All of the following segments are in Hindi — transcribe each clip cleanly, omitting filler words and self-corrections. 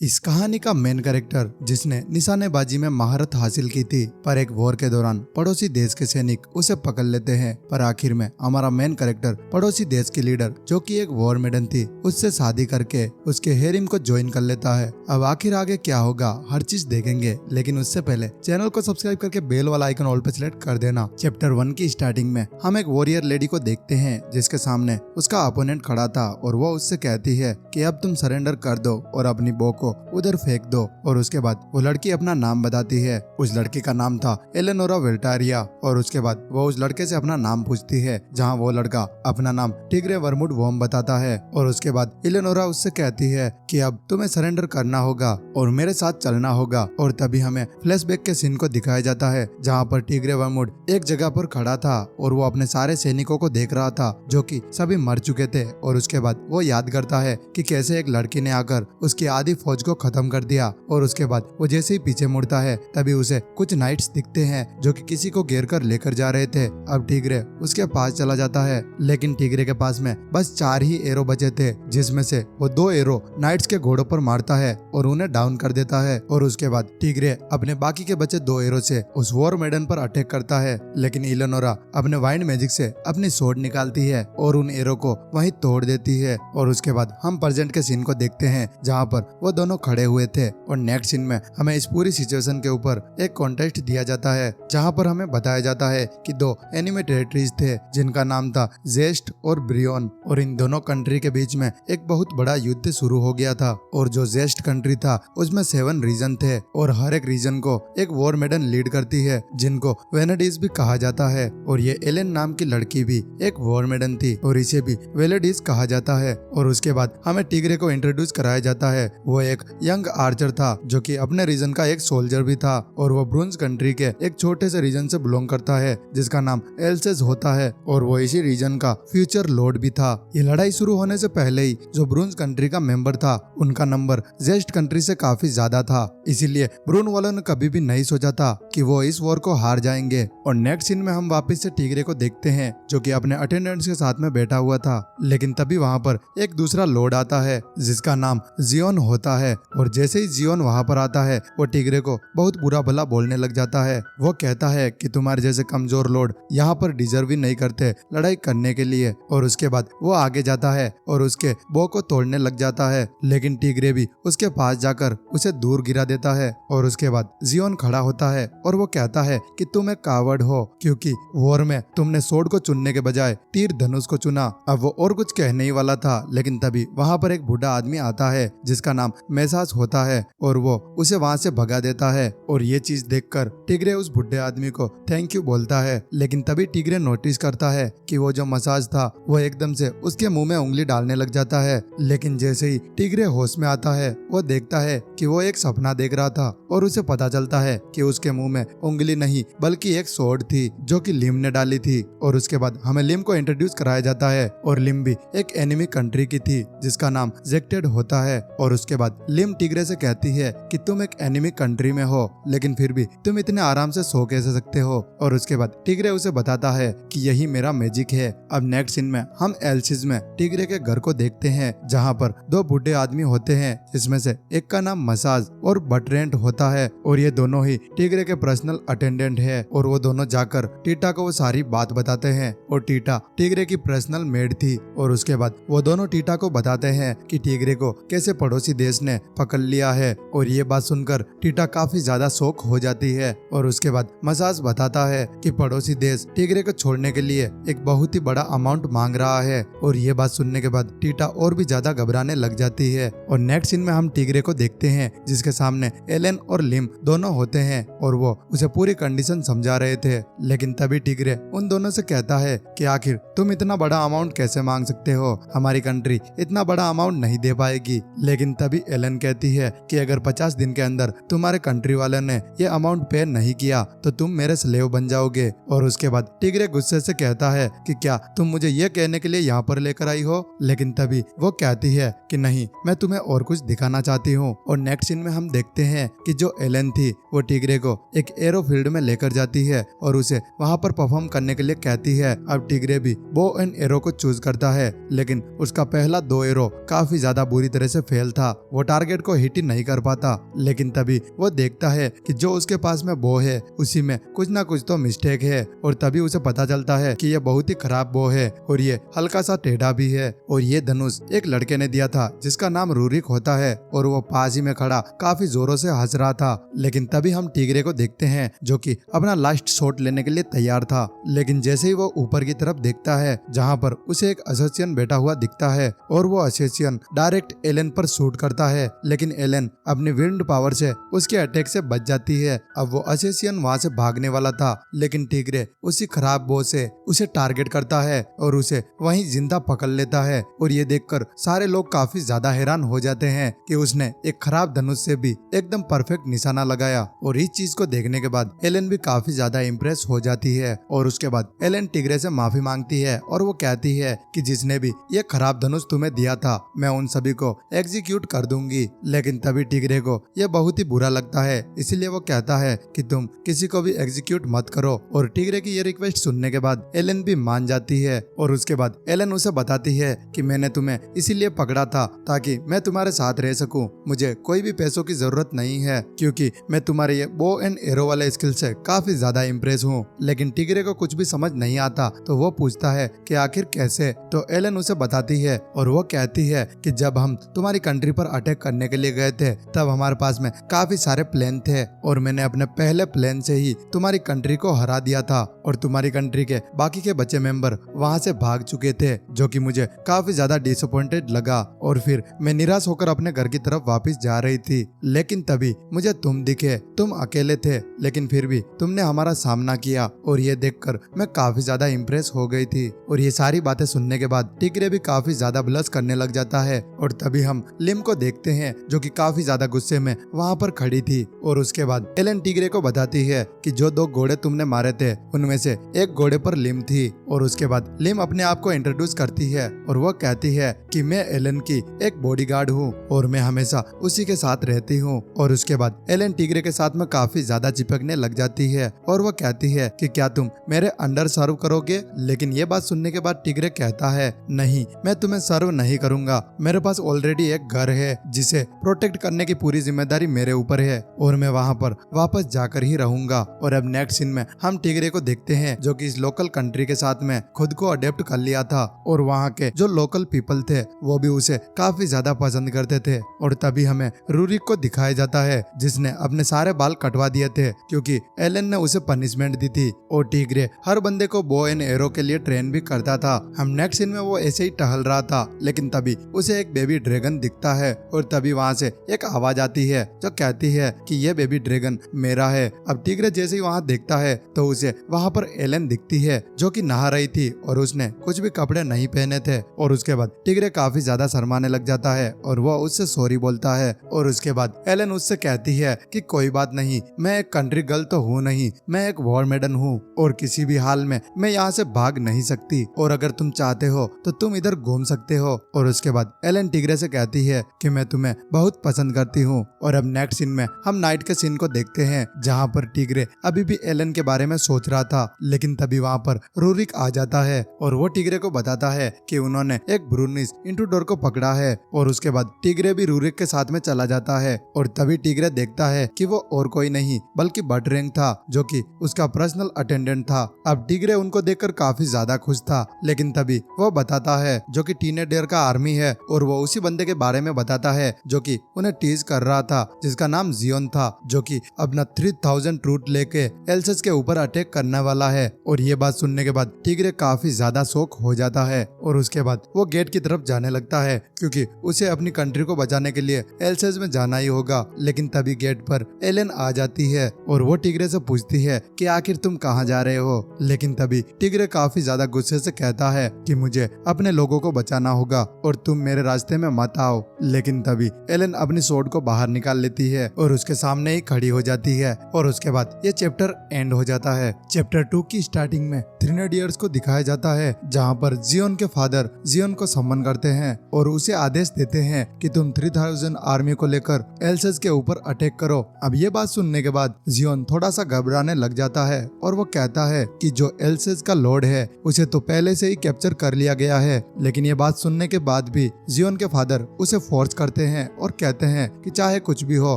इस कहानी का मेन कैरेक्टर जिसने निशानेबाजी में महारत हासिल की थी, पर एक वॉर के दौरान पड़ोसी देश के सैनिक उसे पकड़ लेते हैं। पर आखिर में हमारा मेन कैरेक्टर पड़ोसी देश की लीडर जो कि एक वॉर मेडन थी, उससे शादी करके उसके हेरिम को ज्वाइन कर लेता है। अब आखिर आगे क्या होगा हर चीज देखेंगे, लेकिन उससे पहले चैनल को सब्सक्राइब करके बेल वाला आइकन ऑल पे सिलेक्ट कर देना। चैप्टर 1 की स्टार्टिंग में हम एक वॉरियर लेडी को देखते हैं जिसके सामने उसका अपोनेंट खड़ा था और वो उससे कहती है कि अब तुम सरेंडर कर दो और अपनी बो को उधर फेंक दो। और उसके बाद वो लड़की अपना नाम बताती है। उस लड़की का नाम था एलेनोरा वेल्टारिया। और उसके बाद वो उस लड़के से अपना नाम पूछती है, जहाँ वो लड़का अपना नाम टिग्रे वर्मुड वोम बताता है। और उसके बाद एलेनोरा उससे कहती है कि अब तुम्हें सरेंडर करना होगा और मेरे साथ चलना होगा। और तभी हमें फ्लैशबैक के सीन को दिखाया जाता है, जहाँ पर टिग्रे वर्मुड एक जगह पर खड़ा था और वो अपने सारे सैनिकों को देख रहा था जो कि सभी मर चुके थे। और उसके बाद वो याद करता है कि कैसे एक लड़की ने आकर उसकी आधी फौज को खत्म कर दिया। और उसके बाद वो जैसे ही पीछे मुड़ता है तभी उसे कुछ नाइट्स दिखते हैं जो कि किसी को घेर कर लेकर जा रहे थे। अब टिग्रे उसके पास चला जाता है, लेकिन टिग्रे के पास में बस 4 ही एरो बचे थे, जिसमें से वो 2 एरो नाइट्स के घोड़ों पर मारता है और उन्हें डाउन कर देता है। और उसके बाद टिग्रे अपने बाकी के बचे 2 एरो से उस वॉर मेडन पर अटैक करता है, लेकिन एलेनोरा अपने वाइंड मैजिक से अपनी स्वॉर्ड निकालती है और उन एरो को वहीं तोड़ देती है। और उसके बाद हम प्रेजेंट के सीन को देखते हैं, जहाँ पर वो दोनों खड़े हुए थे। और नेक्स्ट सीन में हमें इस पूरी सिचुएशन के ऊपर एक कॉन्टेक्स्ट दिया जाता है, जहाँ पर हमें बताया जाता है कि 2 एनिमी टेरिटरीज थे जिनका नाम था जेस्ट और ब्रियोन। और इन दोनों कंट्री के बीच में एक बहुत बड़ा युद्ध शुरू हो गया था। और जो जेस्ट कंट्री था उसमें 7 रीजन थे और हर एक रीजन को एक वॉर मेडन लीड करती है, जिनको वेनेडिस भी कहा जाता है। और ये एलेन नाम की लड़की भी एक वॉर मेडन थी और इसे भी वेलेडिस कहा जाता है। और उसके बाद हमें टिग्रे को इंट्रोड्यूस कराया जाता है। वो एक यंग आर्चर था जो कि अपने रीजन का एक सोल्जर भी था और वो ब्रोंज कंट्री के एक छोटे से रीजन से बिलोंग करता है जिसका नाम एल्सेस होता है और वो इसी रीजन का फ्यूचर लॉर्ड भी था। ये लड़ाई शुरू होने से पहले ही जो ब्रोंज कंट्री का मेंबर था उनका नंबर जेस्ट कंट्री से काफी ज्यादा था, इसीलिए ब्रून वालों ने कभी भी नहीं सोचा था कि वो इस वॉर को हार जाएंगे। और नेक्स्ट सीन में हम वापस से टिग्रे को देखते हैं जो कि अपने अटेंडेंट्स के साथ में बैठा हुआ था, लेकिन तभी वहाँ पर एक दूसरा लॉर्ड आता है जिसका नाम जियोन होता है। और जैसे ही जियोन वहाँ पर आता है वो टिग्रे को बहुत बुरा भला बोलने लग जाता है। वो कहता है कि तुम्हारे जैसे कमजोर लॉर्ड यहाँ पर डिजर्व ही नहीं करते लड़ाई करने के लिए। और उसके बाद वो आगे जाता है और उसके बो को तोड़ने लग जाता है, लेकिन टिग्रे भी उसके पास जाकर उसे दूर गिरा देता है। और उसके बाद जियोन खड़ा होता है और वो कहता है कि तुम एक कावर्ड हो, क्योंकि वॉर में तुमने स्वॉर्ड को चुनने के बजाय तीर धनुष को चुना। अब वो और कुछ कहने ही वाला था, लेकिन तभी वहाँ पर एक बूढ़ा आदमी आता है जिसका नाम मेसास होता है और वो उसे वहाँ से भगा देता है। और ये चीज देखकर टिग्रे उस बुढ़े आदमी को थैंक यू बोलता है, लेकिन तभी टिग्रे नोटिस करता है कि वो जो मसाज था वो एकदम से उसके मुंह में उंगली डालने लग जाता है। लेकिन जैसे ही टिग्रे होश में आता है वो देखता है कि वो एक सपना देख रहा था और उसे पता चलता है कि उसके मुंह में उंगली नहीं बल्कि एक स्वॉर्ड थी जो कि लिम ने डाली थी। और उसके बाद हमें लिम को इंट्रोड्यूस कराया जाता है और लिम भी एक एनिमी कंट्री की थी जिसका नाम जेक्टेड होता है। और उसके बाद लिम टिग्रे से कहती है कि तुम एक एनिमी कंट्री में हो, लेकिन फिर भी तुम इतने आराम से सो कैसे सकते हो। और उसके बाद टिग्रे उसे बताता है कि यही मेरा मैजिक है। अब नेक्स्ट सीन में हम एल्सिस में टिग्रे के घर को देखते हैं, जहाँ पर 2 बूढ़े आदमी होते हैं जिसमें से एक का नाम मसाज और बटरेंट होता है। और ये दोनों ही टिग्रे के पर्सनल अटेंडेंट है। और वो दोनों जाकर टीटा को वो सारी बात बताते हैं और टीटा टिग्रे की पर्सनल मेड थी। और उसके बाद वो दोनों टीटा को बताते हैं कि टिग्रे को कैसे पड़ोसी देश ने पकड़ लिया है। और ये बात सुनकर टीटा काफी ज्यादा शौक हो जाती है। और उसके बाद मसाज बताता है कि पड़ोसी देश टिग्रे को छोड़ने के लिए एक बहुत ही बड़ा अमाउंट मांग रहा है। और ये बात सुनने के बाद टीटा और भी ज्यादा घबराने लग जाती है। और नेक्स्ट सीन में हम टिग्रे को देखते हैं जिसके सामने एलेन और लिम दोनों होते हैं और वो उसे पूरी कंडीशन समझा रहे थे। लेकिन तभी टिग्रे उन दोनों से कहता है कि आखिर तुम इतना बड़ा अमाउंट कैसे मांग सकते हो, हमारी कंट्री इतना बड़ा अमाउंट नहीं दे पाएगी। लेकिन तभी एलेन कहती है कि अगर 50 दिन के अंदर तुम्हारे कंट्री वाले ने ये अमाउंट पे नहीं किया तो तुम मेरे स्लेव बन जाओगे। और उसके बाद टिग्रे गुस्से से कहता है कि क्या तुम मुझे ये कहने के लिए यहाँ पर लेकर आई हो। लेकिन तभी वो कहती है कि नहीं, मैं तुम्हें और कुछ दिखाना चाहती हूँ। और नेक्स्ट सीन में हम देखते हैं कि जो एलन थी वो टिग्रे को एक एरो फील्ड में लेकर जाती है और उसे वहाँ पर परफॉर्म करने के लिए कहती है। अब टिग्रे भी बो एंड एरो को चूज करता है, लेकिन उसका पहला 2 एरो काफी ज्यादा बुरी तरह से फेल था। वो टारगेट को हिट ही नहीं कर पाता। लेकिन तभी वो देखता है कि जो उसके पास में बो है उसी में कुछ ना कुछ तो मिस्टेक है, और तभी उसे पता चलता है कि ये बहुत ही खराब बो है और ये हल्का सा टेढ़ा भी है। और ये धनुष एक लड़के ने दिया था जिसका नाम रूरिक होता है, और वो पास ही में खड़ा काफी जोरों से हंस रहा था। लेकिन तभी हम टिग्रे को देखते हैं जो कि अपना लास्ट शॉट लेने के लिए तैयार था। लेकिन जैसे ही वो ऊपर की तरफ देखता है जहाँ पर उसे एक असेसियन बैठा हुआ दिखता है, और वो असेसियन डायरेक्ट एलन पर शूट करता है, लेकिन एलन अपनी विंड पावर से उसके अटैक से बच जाती है। अब वो असेसियन वहाँ से भागने वाला था, लेकिन टिग्रे उसी खराब बो से उसे टारगेट करता है और उसे वहीं जिंदा पकड़ लेता है। और ये देखकर सारे लोग काफी ज्यादा हैरान हो जाते हैं कि उसने एक खराब धनुष से भी एकदम परफेक्ट निशाना लगाया। और इस चीज को देखने के बाद एलन भी काफी ज्यादा इम्प्रेस हो जाती है, और उसके बाद एलन टिग्रे से माफी मांगती है और वो कहती है कि जिसने भी ये खराब धनुष तुम्हें दिया था मैं उन सभी को एग्जीक्यूट कर दूंगी। लेकिन तभी टिग्रे को यह बहुत ही बुरा लगता है, इसीलिए वो कहता है कि तुम किसी को भी एग्जीक्यूट मत करो। और टिग्रे की ये रिक्वेस्ट सुनने के बाद एलन भी मान जाती है, और उसके बाद एलन उसे बताती है कि मैंने तुम्हें इसीलिए पकड़ा था ताकि मैं तुम्हारे साथ रह सकूं। मुझे कोई भी पैसों की जरूरत नहीं है, क्योंकि मैं तुम्हारे ये बो एंड एरो वाले स्किल से काफी ज्यादा इम्प्रेस हूँ। लेकिन टिग्रे को कुछ भी समझ नहीं आता, तो वो पूछता है कि आखिर कैसे। तो एलन उसे बताती है और वो कहती है कि जब हम तुम्हारी कंट्री पर अटैक करने के लिए गए थे तब हमारे पास में काफी सारे प्लान थे, और मैंने अपने पहले प्लान से ही तुम्हारी कंट्री को हरा दिया था, और तुम्हारी कंट्री के बाकी के बचे मेंबर वहाँ से भाग चुके थे, जो कि मुझे काफी ज्यादा डिसअपॉइंटेड लगा। और फिर मैं निराश होकर अपने घर की तरफ वापस जा रही थी, लेकिन तभी मुझे तुम दिखे। तुम अकेले थे, लेकिन फिर भी तुमने हमारा सामना किया, और ये देखकर मैं काफी ज्यादा इम्प्रेस हो गई थी। और ये सारी बातें सुनने के बाद टिग्रे भी काफी ज्यादा ब्लश करने लग जाता है। और तभी हम लिम को देखते हैं जो कि काफी ज्यादा गुस्से में वहाँ पर खड़ी थी। और उसके बाद एलन टिग्रे को बताती है कि जो 2 घोड़े तुमने मारे थे उनमें से एक घोड़े पर लिम थी। और उसके बाद लिम अपने आप को इंट्रोड्यूस करती है और वो कहती है कि मैं एलन की एक बॉडीगार्ड हूँ और मैं हमेशा उसी के साथ रहती हूँ। और उसके बाद एलन टिग्रे के साथ में काफी ज्यादा चिपकने लग जाती है, और वो कहती है कि क्या तुम मेरे अंडर सर्व करोगे। लेकिन ये बात सुनने के बाद टिग्रे कहता है नहीं, मैं तुम्हें सर्व नहीं करूंगा। मेरे पास ऑलरेडी एक घर है जिसे प्रोटेक्ट करने की पूरी जिम्मेदारी मेरे ऊपर है, और मैं वहाँ पर वापस जाकर ही रहूंगा। और अब नेक्स्ट सीन में हम टिग्रे को देखते हैं जो कि इस लोकल कंट्री के साथ में खुद को अडेप्ट कर लिया था, और वहाँ के जो लोकल पीपल थे वो भी उसे काफी ज्यादा पसंद करते थे। और तभी हमें रूरिक को दिखाया जाता है जिसने अपने सारे बाल कटवा दिए थे क्योंकि एलन ने उसे पनिशमेंट दी थी। और टिग्रे हर बंदे को बो एंड एरो के लिए ट्रेन भी करता था। हम नेक्स्ट सीन में वो ऐसे ही टहल रहा था, लेकिन तभी उसे एक बेबी ड्रैगन दिखता है, और तभी वहाँ से एक आवाज आती है जो कहती है कि ये बेबी ड्रैगन मेरा है। अब टिग्रे जैसे ही वहाँ देखता है तो उसे वहाँ पर एलन दिखती है जो कि नहा रही थी, और उसने कुछ भी कपड़े नहीं पहने थे। और उसके बाद टिग्रे काफी ज्यादा शर्माने लग जाता है और वो उससे सॉरी बोलता है। और उसके बाद एलन उससे कहती है कि कोई बात नहीं, मैं एक कंट्री गर्ल तो हूँ नहीं, मैं एक वॉर मेडन हूँ, और किसी भी हाल में मैं यहाँ से भाग नहीं सकती, और अगर तुम चाहते हो तो तुम इधर घूम सकते हो। और उसके बाद एलन टिग्रे से कहती है कि मैं तुम्हें बहुत पसंद करती हूँ। और अब नेक्स्ट सीन में हम नाइट के सीन को देखते हैं जहाँ पर टिग्रे अभी भी एलन के बारे में सोच रहा था, लेकिन तभी वहाँ पर रूरिक आ जाता है और वो टिग्रे को बताता है कि उन्होंने एक ब्रूनिस इंट्रूडर को पकड़ा है। और उसके बाद टिग्रे भी रूरिक के साथ में चला जाता है, और तभी टिग्रे देखता है कि वो और कोई नहीं बल्कि बटरेंग था जो कि उसका पर्सनल अटेंडेंट था। अब टिग्रे उनको देखकर काफी ज्यादा खुश था, लेकिन तभी वो बताता है जो कि टीनेजर का आर्मी है, और वो उसी बंदे के बारे में बताता है जो कि उन्हें टीज कर रहा था, जिसका नाम जियोन था, जो कि अपना 3000 ट्रूथ लेके एल्सस के ऊपर अटैक करने वाला है। और ये बात सुनने के बाद टिग्रे काफी ज्यादा शौक हो जाता है, और उसके बाद वो गेट की तरफ जाने लगता है क्योंकि उसे अपनी कंट्री को बचाने के लिए एल्सस में जाना ही होगा। लेकिन तभी गेट पर एलन आ जाती है और वो टिग्रे से पूछती है कि आखिर तुम कहाँ जा रहे हो। लेकिन तभी टिग्रे काफी ज्यादा गुस्से से कहता है कि मुझे अपने लोगों को बचाना होगा और तुम मेरे रास्ते में मत आओ। लेकिन तभी एलन अपनी स्वॉर्ड को बाहर निकाल लेती है और उसके सामने ही खड़ी हो जाती है, और उसके बाद ये चैप्टर एंड हो जाता है। चैप्टर 2 की स्टार्टिंग में थ्रीनेडियर्स को दिखाया जाता है जहाँ पर जियोन के फादर जियोन को सम्मन करते हैं और उसे आदेश देते हैं कि तुम 3000 आर्मी को लेकर एल्सस के ऊपर अटैक करो। अब ये बात सुनने के बाद जियोन थोड़ा सा घबराने लग जाता है और वो कहता है कि जो एल्सेस का लॉर्ड है उसे तो पहले से ही कैप्चर कर लिया गया है। लेकिन ये बात सुनने के बाद भी जियोन के फादर उसे फोर्स करते हैं और कहते हैं कि चाहे कुछ भी हो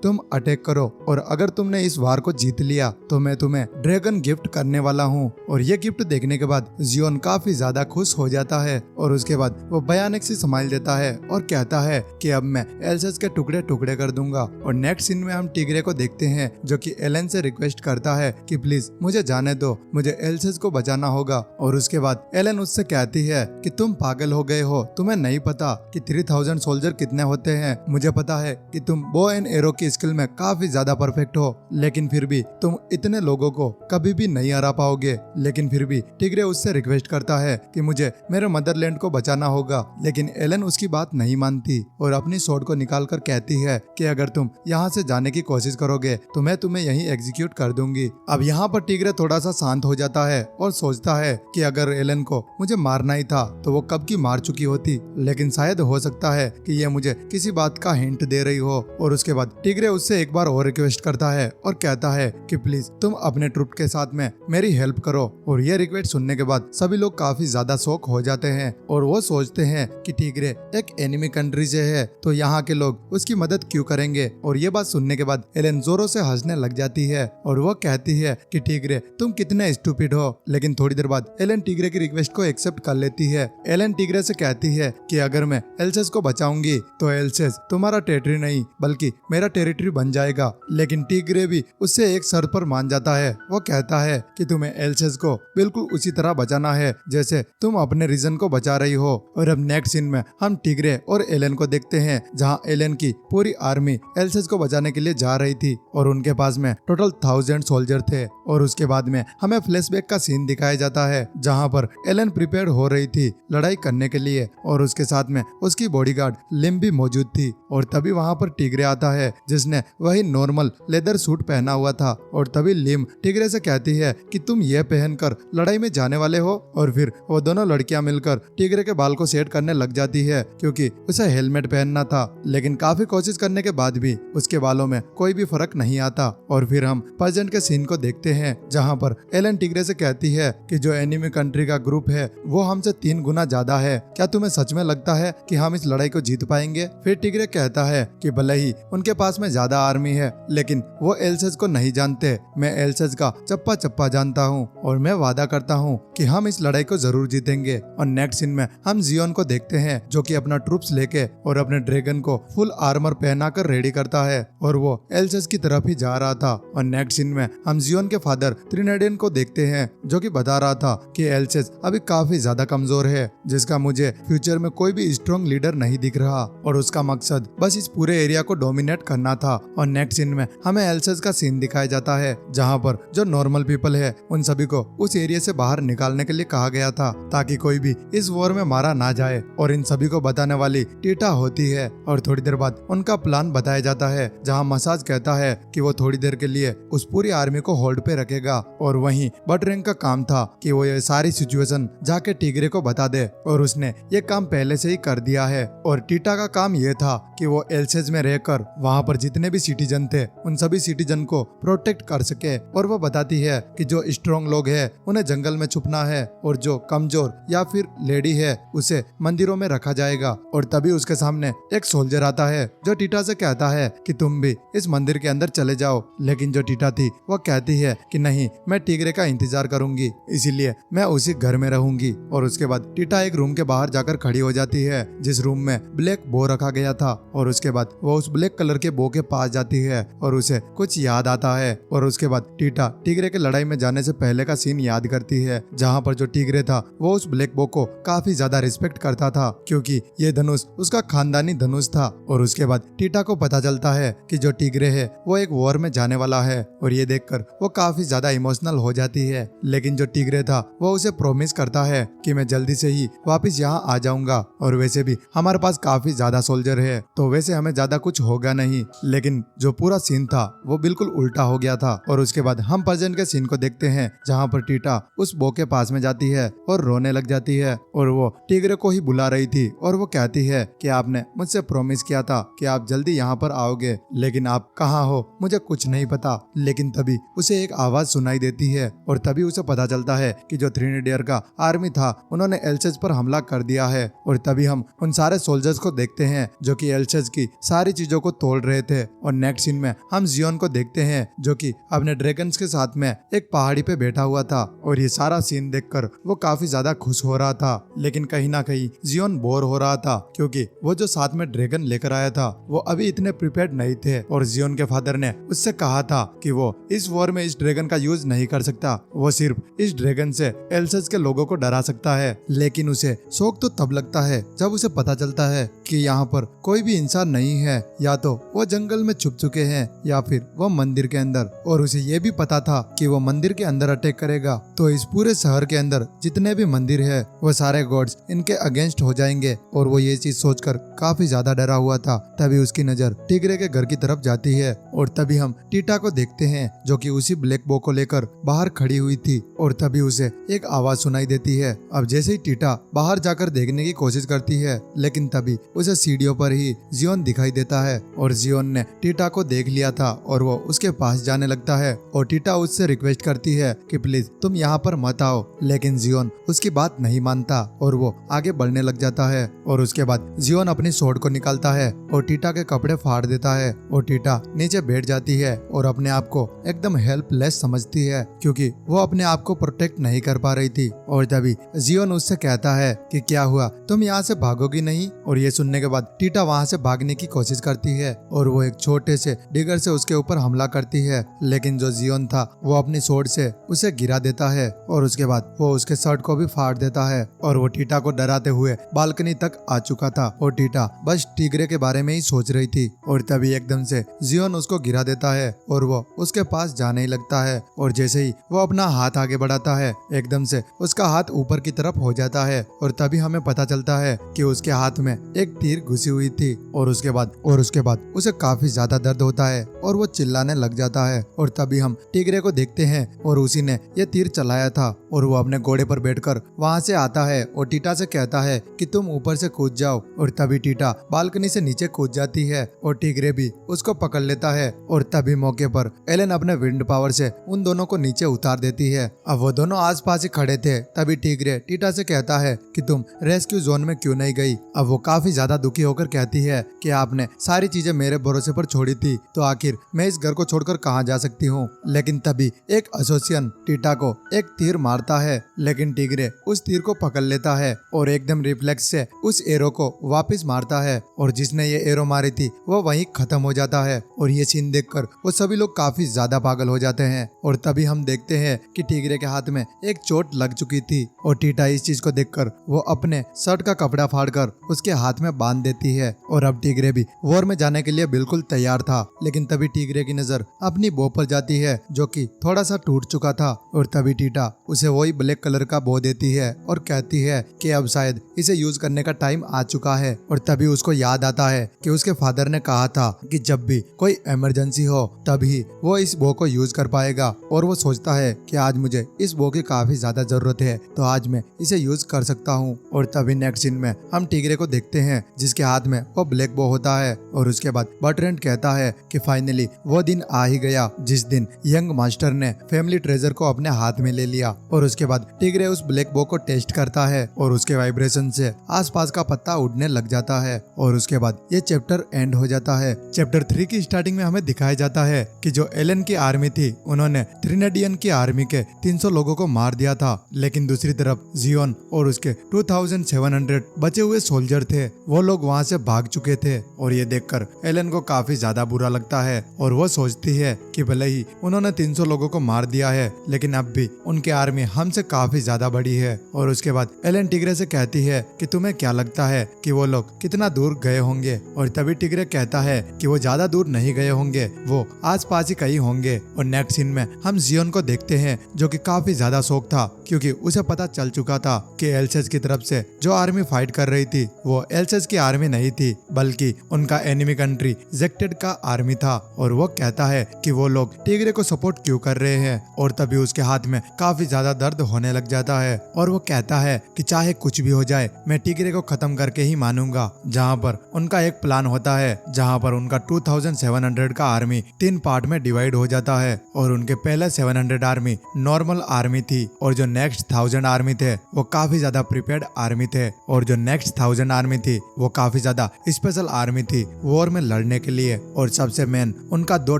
तुम अटैक करो, और अगर तुमने इस वार को जीत लिया तो मैं तुम्हें ड्रैगन गिफ्ट करने वाला हूँ। और ये गिफ्ट देखने के बाद जियोन काफी ज्यादा खुश हो जाता है और उसके बाद वो भयानक सी स्माइल देता है और कहता है कि अब मैं एल्सेस के टुकड़े टुकड़े कर दूंगा। और नेक्स्ट सीन में हम टिग्रे को देखते हैं जो कि एलन से रिक्वेस्ट करता है कि प्लीज मुझे जाने दो, मुझे एल्सेस को बचाना होगा। और उसके बाद एलन उससे कहती है कि तुम पागल हो गए हो, तुम्हें नहीं पता कि 3000 सोल्जर कितने होते हैं। मुझे पता है कि तुम बो एंड एरो की स्किल में काफी ज्यादा परफेक्ट हो, लेकिन फिर भी तुम इतने लोगों को कभी भी नहीं हरा पाओगे। लेकिन फिर भी टिग्रे उससे रिक्वेस्ट करता है कि मुझे मेरे मदरलैंड को बचाना होगा। लेकिन एलन उसकी बात नहीं मानती और अपनी स्वॉर्ड को निकाल कर कहती है कि अगर तुम यहाँ से जाने की कोशिश करोगे तो मैं तुम्हें यहीं एग्जीक्यूट कर दूंगी। अब यहाँ पर टिग्रे थोड़ा सा शांत हो जाता है और सोचता है कि अगर एलन को मुझे मारना ही था तो वो कब की मार चुकी होती, लेकिन शायद हो सकता है कि ये मुझे किसी बात का हिंट दे रही हो। और उसके बाद टिग्रे उससे एक बार और रिक्वेस्ट करता है और कहता है कि प्लीज तुम अपने ट्रुप के साथ में मेरी हेल्प करो। और ये रिक्वेस्ट सुनने के बाद सभी लोग काफी ज्यादा शॉक हो जाते हैं और वो सोचते हैं कि टिग्रे एक एनिमी कंट्री से है तो यहाँ के लोग उसकी मदद क्यों करेंगे। और ये बात सुनने के बाद एलन जोरों से हंसने लग जाती है और वो कहती है कि टिग्रे तुम कितने स्टूपिड हो। लेकिन थोड़ी देर बाद एलन टिग्रे की रिक्वेस्ट को एक्सेप्ट कर लेती है। एलन टिग्रे से कहती है कि अगर मैं एल्सेस को बचाऊंगी तो एल्सेस तुम्हारा टेरिटरी नहीं बल्कि मेरा टेरिटरी बन जाएगा। लेकिन टिग्रे भी उससे एक शर्त पर मान जाता है। वो कहता है कि तुम्हें एल्सेस को बिल्कुल उसी तरह बचाना है जैसे तुम अपने रीजन को बचा रही हो। और अब नेक्स्ट सीन में हम टिग्रे और एलन को देखते हैं जहाँ एलन की पूरी आर्मी एल्सेस को बचाने के लिए जा रही थी और उनके पास में टोटल 1000 सोल्जर थे। और उसके बाद में हमें फ्लैशबैक का सीन दिखाया जाता है जहाँ पर एलन प्रिपेयर हो रही थी लड़ाई करने के लिए और उसके साथ में उसकी बॉडीगार्ड लिम भी मौजूद थी। और तभी वहाँ पर टिग्रे आता है जिसने वही नॉर्मल लेदर सूट पहना हुआ था। और तभी लिम टिग्रे से कहती है कि तुम ये पहनकर लड़ाई में जाने वाले हो। और फिर वो दोनों लड़कियां मिलकर टिग्रे के बाल को सेट करने लग जाती है क्योंकि उसे हेलमेट पहनना था। लेकिन काफी कोशिश करने के बाद भी उसके बालों में कोई भी फर्क नहीं आता। और फिर हम प्रेजेंट के सीन को देखते हैं जहाँ पर एलन टिग्रे से कहती है कि जो एनिमी कंट्री का ग्रुप है वो हमसे 3 गुना ज्यादा है, क्या तुम्हें सच में लगता है कि हम इस लड़ाई को जीत पाएंगे। फिर टिग्रे कहता है कि भले ही उनके पास में ज्यादा आर्मी है लेकिन वो एल्सेस को नहीं जानते, मैं एल्सेस का चप्पा चप्पा जानता हूँ और मैं वादा करता हूँ कि हम इस लड़ाई को जरूर जीतेंगे। और नेक्स्ट सीन में हम जियोन को देखते हैं जो कि अपना ट्रूप्स लेके और अपने ड्रैगन को फुल आर्मर पहना कर रेडी करता है और वो एल्सेस की तरफ ही जा रहा था। और नेक्स्ट सीन में हम जियोन के फादर त्रिनेडियन को देखते हैं जो कि बता रहा था कि एल्सेस अभी काफी ज्यादा कमजोर है जिसका मुझे फ्यूचर में कोई भी स्ट्रॉन्ग लीडर नहीं दिख रहा और उसका मकसद बस इस पूरे एरिया को डोमिनेट करना था। और नेक्स्ट सीन में हमें एल्सेस का सीन दिखाया जाता है जहाँ पर जो नॉर्मल पीपल है उन सभी को उस एरिया से बाहर निकालने के लिए कहा गया था ताकि कोई भी इस वॉर में मारा ना जाए। और इन सभी को बताने वाली टीटा होती है और थोड़ी देर बाद उनका प्लान बताया जाता है जहाँ मसाज कहता है कि वो थोड़ी देर के लिए उस पूरी आर्मी को होल्ड पे रखेगा और वहीं बटरिंग का काम था कि वो ये सारी सिचुएशन जाके टिग्रे को बता दे। और उसने ये काम पहले से ही कर दिया है। और टीटा का काम ये था कि वो एल्सेस में रहकर वहाँ पर जितने भी सिटीजन थे उन सभी सिटीजन को प्रोटेक्ट कर सके। और वो बताती है कि जो स्ट्रॉन्ग लोग हैं उन्हें जंगल में छुपना है और जो कमजोर या फिर लेडी है उसे मंदिरों में रखा जाएगा। और तभी उसके सामने एक सोल्जर आता है जो टीटा से कहता है कि तुम भी इस मंदिर के अंदर चले जाओ। लेकिन जो टीटा थी वो कहती है कि नहीं, मैं टिग्रे का इंतजार करूंगी, इसीलिए मैं उसी घर में रहूंगी। और उसके बाद टीटा एक रूम के बाहर जाकर खड़ी हो जाती है जिस रूम में ब्लैक बो रखा गया था। और उसके बाद वो उस ब्लैक कलर के बो के पास जाती है और उसे कुछ याद आता है। और उसके बाद टीटा टिग्रे के लड़ाई में जाने से पहले का सीन याद करती है जहाँ पर जो टिग्रे था वो उस ब्लैक बो को काफी ज्यादा रिस्पेक्ट करता था क्योंकि ये धनुष उसका खानदानी धनुष था। और उसके बाद टीटा को पता चलता है कि जो टिग्रे है वो एक वॉर में जाने वाला है और ये देखकर वो काफी ज्यादा इमोशनल हो जाती है। लेकिन जो टिग्रे था वो उसे प्रॉमिस करता है कि मैं जल्दी से ही वापस यहाँ आ जाऊंगा और वैसे भी हमारे पास काफी ज्यादा सोल्जर है तो वैसे हमें ज्यादा कुछ होगा नहीं। लेकिन जो पूरा सीन था वो बिल्कुल उल्टा हो गया था। और उसके बाद हम प्रेजेंट के सीन को देखते हैं जहाँ पर टीटा उस बो के पास में जाती है और रोने लग जाती है और वो टिग्रे को ही बुला रही थी और वो कहती है कि आपने मुझसे प्रॉमिस किया था कि आप जल्दी यहाँ पर आओगे है, लेकिन आप कहाँ हो मुझे कुछ नहीं पता। लेकिन तभी उसे एक आवाज सुनाई देती है और तभी उसे पता चलता है कि जो थ्रीनेडियर का आर्मी था उन्होंने एल्सेज पर हमला कर दिया है। और तभी हम उन सारे सोल्जर्स को देखते हैं जो कि एल्सेज की सारी चीजों को तोड़ रहे थे। और नेक्स्ट सीन में हम जियोन को देखते हैं जो कि अपने ड्रैगन्स के साथ में एक पहाड़ी पे बैठा हुआ था। और ये सारा सीन देखकर वो काफी ज्यादा खुश हो रहा था, लेकिन कहीं ना कहीं जियोन बोर हो रहा था क्योंकि वो जो साथ में ड्रैगन लेकर आया था वो अभी इतने प्रिपेयर्ड नहीं थे। और जियोन के फादर ने उससे कहा था कि वो इस वॉर में इस ड्रैगन का यूज नहीं कर सकता, वो सिर्फ इस ड्रैगन से एल्सेज के लोगों को डरा सकता है। लेकिन उसे शौक तो तब लगता है जब उसे पता चलता है कि यहाँ पर कोई भी इंसान नहीं है, या तो वो जंगल में छुप चुके हैं या फिर वो मंदिर के अंदर। और उसे ये भी पता था कि वो मंदिर के अंदर अटैक करेगा तो इस पूरे शहर के अंदर जितने भी मंदिर है वो सारे गॉड्स इनके अगेंस्ट हो जाएंगे। और वो ये चीज सोचकर काफी ज्यादा डरा हुआ था। तभी उसकी नजर टिग्रे के घर की तरफ जाती है और तभी हम टीटा को देखते हैं जो कि उसी ब्लैक बो को लेकर बाहर खड़ी हुई थी। और तभी उसे एक आवाज सुनाई देती है। अब जैसे ही टीटा बाहर जाकर देखने की कोशिश करती है, लेकिन तभी उसे सीढ़ियों पर ही जियोन दिखाई देता है। और जियोन ने टीटा को देख लिया था और वो उसके पास जाने लगता है। और टीटा उससे रिक्वेस्ट करती है कि प्लीज तुम यहाँ पर मत आओ, लेकिन जियोन उसकी बात नहीं मानता और वो आगे बढ़ने लग जाता है। और उसके बाद जियोन अपनी स्वॉर्ड को निकालता है और टीटा के कपड़े फाड़ देता है। और टीटा नीचे बैठ जाती है और अपने आप को एकदम हेल्पलेस समझती है क्योंकि वो अपने आप को प्रोटेक्ट नहीं कर पा रही थी। और तभी जियोन उससे कहता है कि क्या हुआ, तुम यहाँ से भागोगी नहीं? और ये सुनने के बाद टीटा वहाँ से भागने की कोशिश करती है और वो एक छोटे से डिगर से उसके ऊपर हमला करती है। लेकिन जो जियोन था वो अपनी स्वॉर्ड से उसे गिरा देता है और उसके बाद वो उसके शर्ट को भी फाड़ देता है। और वो टीटा को डराते हुए बालकनी तक आ चुका था और टीटा बस टिग्रे के बारे में ही सोच रही थी। और तभी एकदम से जियोन उसको गिरा देता है और वो उसके पास जाने ही लगता है। और जैसे ही वो अपना हाथ आगे बढ़ाता है, एकदम से उसका हाथ ऊपर की तरफ हो जाता है। और तभी हमें पता चलता है कि उसके हाथ में एक तीर घुसी हुई थी। और उसके बाद उसे काफी ज्यादा दर्द होता है और वो चिल्लाने लग जाता है। और तभी हम टिग्रे को देखते हैं और उसी ने ये तीर चलाया था। और वो अपने घोड़े पर बैठकर वहाँ से आता है और टीटा से कहता है कि तुम ऊपर से कूद जाओ। और तभी टीटा बालकनी से नीचे कूद जाती है और टिग्रे भी उसको पकड़ लेता है। और तभी मौके पर एलन अपने विंड पावर से उन दोनों को नीचे उतार देती है। अब वो दोनों आसपास ही खड़े थे। तभी टिग्रे टीटा से कहता है कि तुम रेस्क्यू जोन में क्यों नहीं गई? अब वो काफी ज्यादा दुखी होकर कहती है कि आपने सारी चीजें मेरे भरोसे पर छोड़ी थी, तो आखिर मैं इस घर को छोड़कर कहाँ जा सकती हूँ? लेकिन तभी एक एसोसिएशन टीटा को एक तीर मारता है, लेकिन टिग्रे उस तीर को पकड़ लेता है और एकदम रिफ्लेक्स से उस एरो को वापस मारता है। और जिसने ये एरो मारी थी वो वहीं खत्म हो जाता है। और ये सीन देखकर वो सभी लोग काफी ज्यादा पागल हो जाते हैं। और तभी हम देखते हैं कि टिग्रे के हाथ में एक चोट लग चुकी थी और टीटा इस चीज को देखकर वो अपने शर्ट का कपड़ा फाड़कर उसके हाथ में बांध देती है। और अब टिग्रे भी वॉर में जाने के लिए बिल्कुल तैयार था। लेकिन तभी टिग्रे की नजर अपनी बो पर जाती है जो कि थोड़ा सा टूट चुका था। और तभी टीटा उसे वही ब्लैक कलर का बो देती है और कहती है कि अब शायद इसे यूज करने का टाइम आ चुका है। और तभी उसको याद आता है कि उसके फादर ने कहा था कि जब भी कोई इमरजेंसी हो तभी वो इस बो को यूज कर पाएगा। और वो सोचता है कि आज मुझे इस बो की काफी ज्यादा जरूरत है, तो आज मैं इसे यूज कर सकता हूँ। और तभी नेक्स्ट सीन में हम टिग्रे को देखते हैं जिसके हाथ में वो ब्लैक बो होता है। और उसके बाद बर्ट्रैंड कहता है कि फाइनली वो दिन आ ही गया जिस दिन यंग मास्टर ने फैमिली ट्रेजर को अपने हाथ में ले लिया। और उसके बाद टिग्रे उस ब्लैक बो को टेस्ट करता है और उसके वाइब्रेशन से आसपास का पत्ता उड़ने लग जाता है। और उसके बाद ये चैप्टर एंड हो जाता है। चैप्टर 3 की स्टार्टिंग में हमें दिखाया जाता है कि जो एलन की आर्मी थी उन्होंने थ्रीनेडियन की आर्मी के 300 लोगों को मार दिया था, लेकिन दूसरी तरफ जियोन और उसके 2700 बचे हुए सोल्जर थे, वो लोग वहाँ से भाग चुके थे। और ये देखकर एलन को काफी ज्यादा बुरा लगता है और वो सोचती है कि भले ही उन्होंने 300 लोगों को मार दिया है, लेकिन अब भी उनकी आर्मी हमसे काफी ज्यादा बड़ी है। और उसके बाद एलन टिग्रे से कहती है कि तुम्हें क्या लगता है कि वो लोग कितना दूर गए होंगे? और तभी टिग्रे कहता है कि वो ज्यादा दूर नहीं गए होंगे, वो आस पास ही कहीं होंगे। और नेक्स्ट सीन में हम जियोन को देखते हैं जो कि काफी ज्यादा शौक था क्योंकि उसे पता चल चुका था कि एल्सेज की तरफ से जो आर्मी फाइट कर रही थी वो एल्सेज की आर्मी नहीं थी, बल्कि उनका एनिमी कंट्री जेक्टेड का आर्मी था। और वो कहता है कि वो लोग टिग्रे को सपोर्ट क्यों कर रहे हैं। और तभी उसके हाथ में काफी ज्यादा दर्द होने लग जाता है और वो कहता है कि चाहे कुछ भी हो जाए मैं टिग्रे को खत्म करके ही मानूंगा। जहाँ पर उनका एक प्लान होता है जहाँ पर उनका 2700 का आर्मी 3 पार्ट में डिवाइड हो जाता है और उनके पहले 700 आर्मी नॉर्मल आर्मी थी और जो नेक्स्ट 1000 आर्मी थे वो काफी ज्यादा प्रिपेयर्ड आर्मी थे और जो नेक्स्ट 1000 आर्मी थी वो काफी ज्यादा स्पेशल आर्मी थी वॉर में लड़ने के लिए और सबसे मेन उनका 2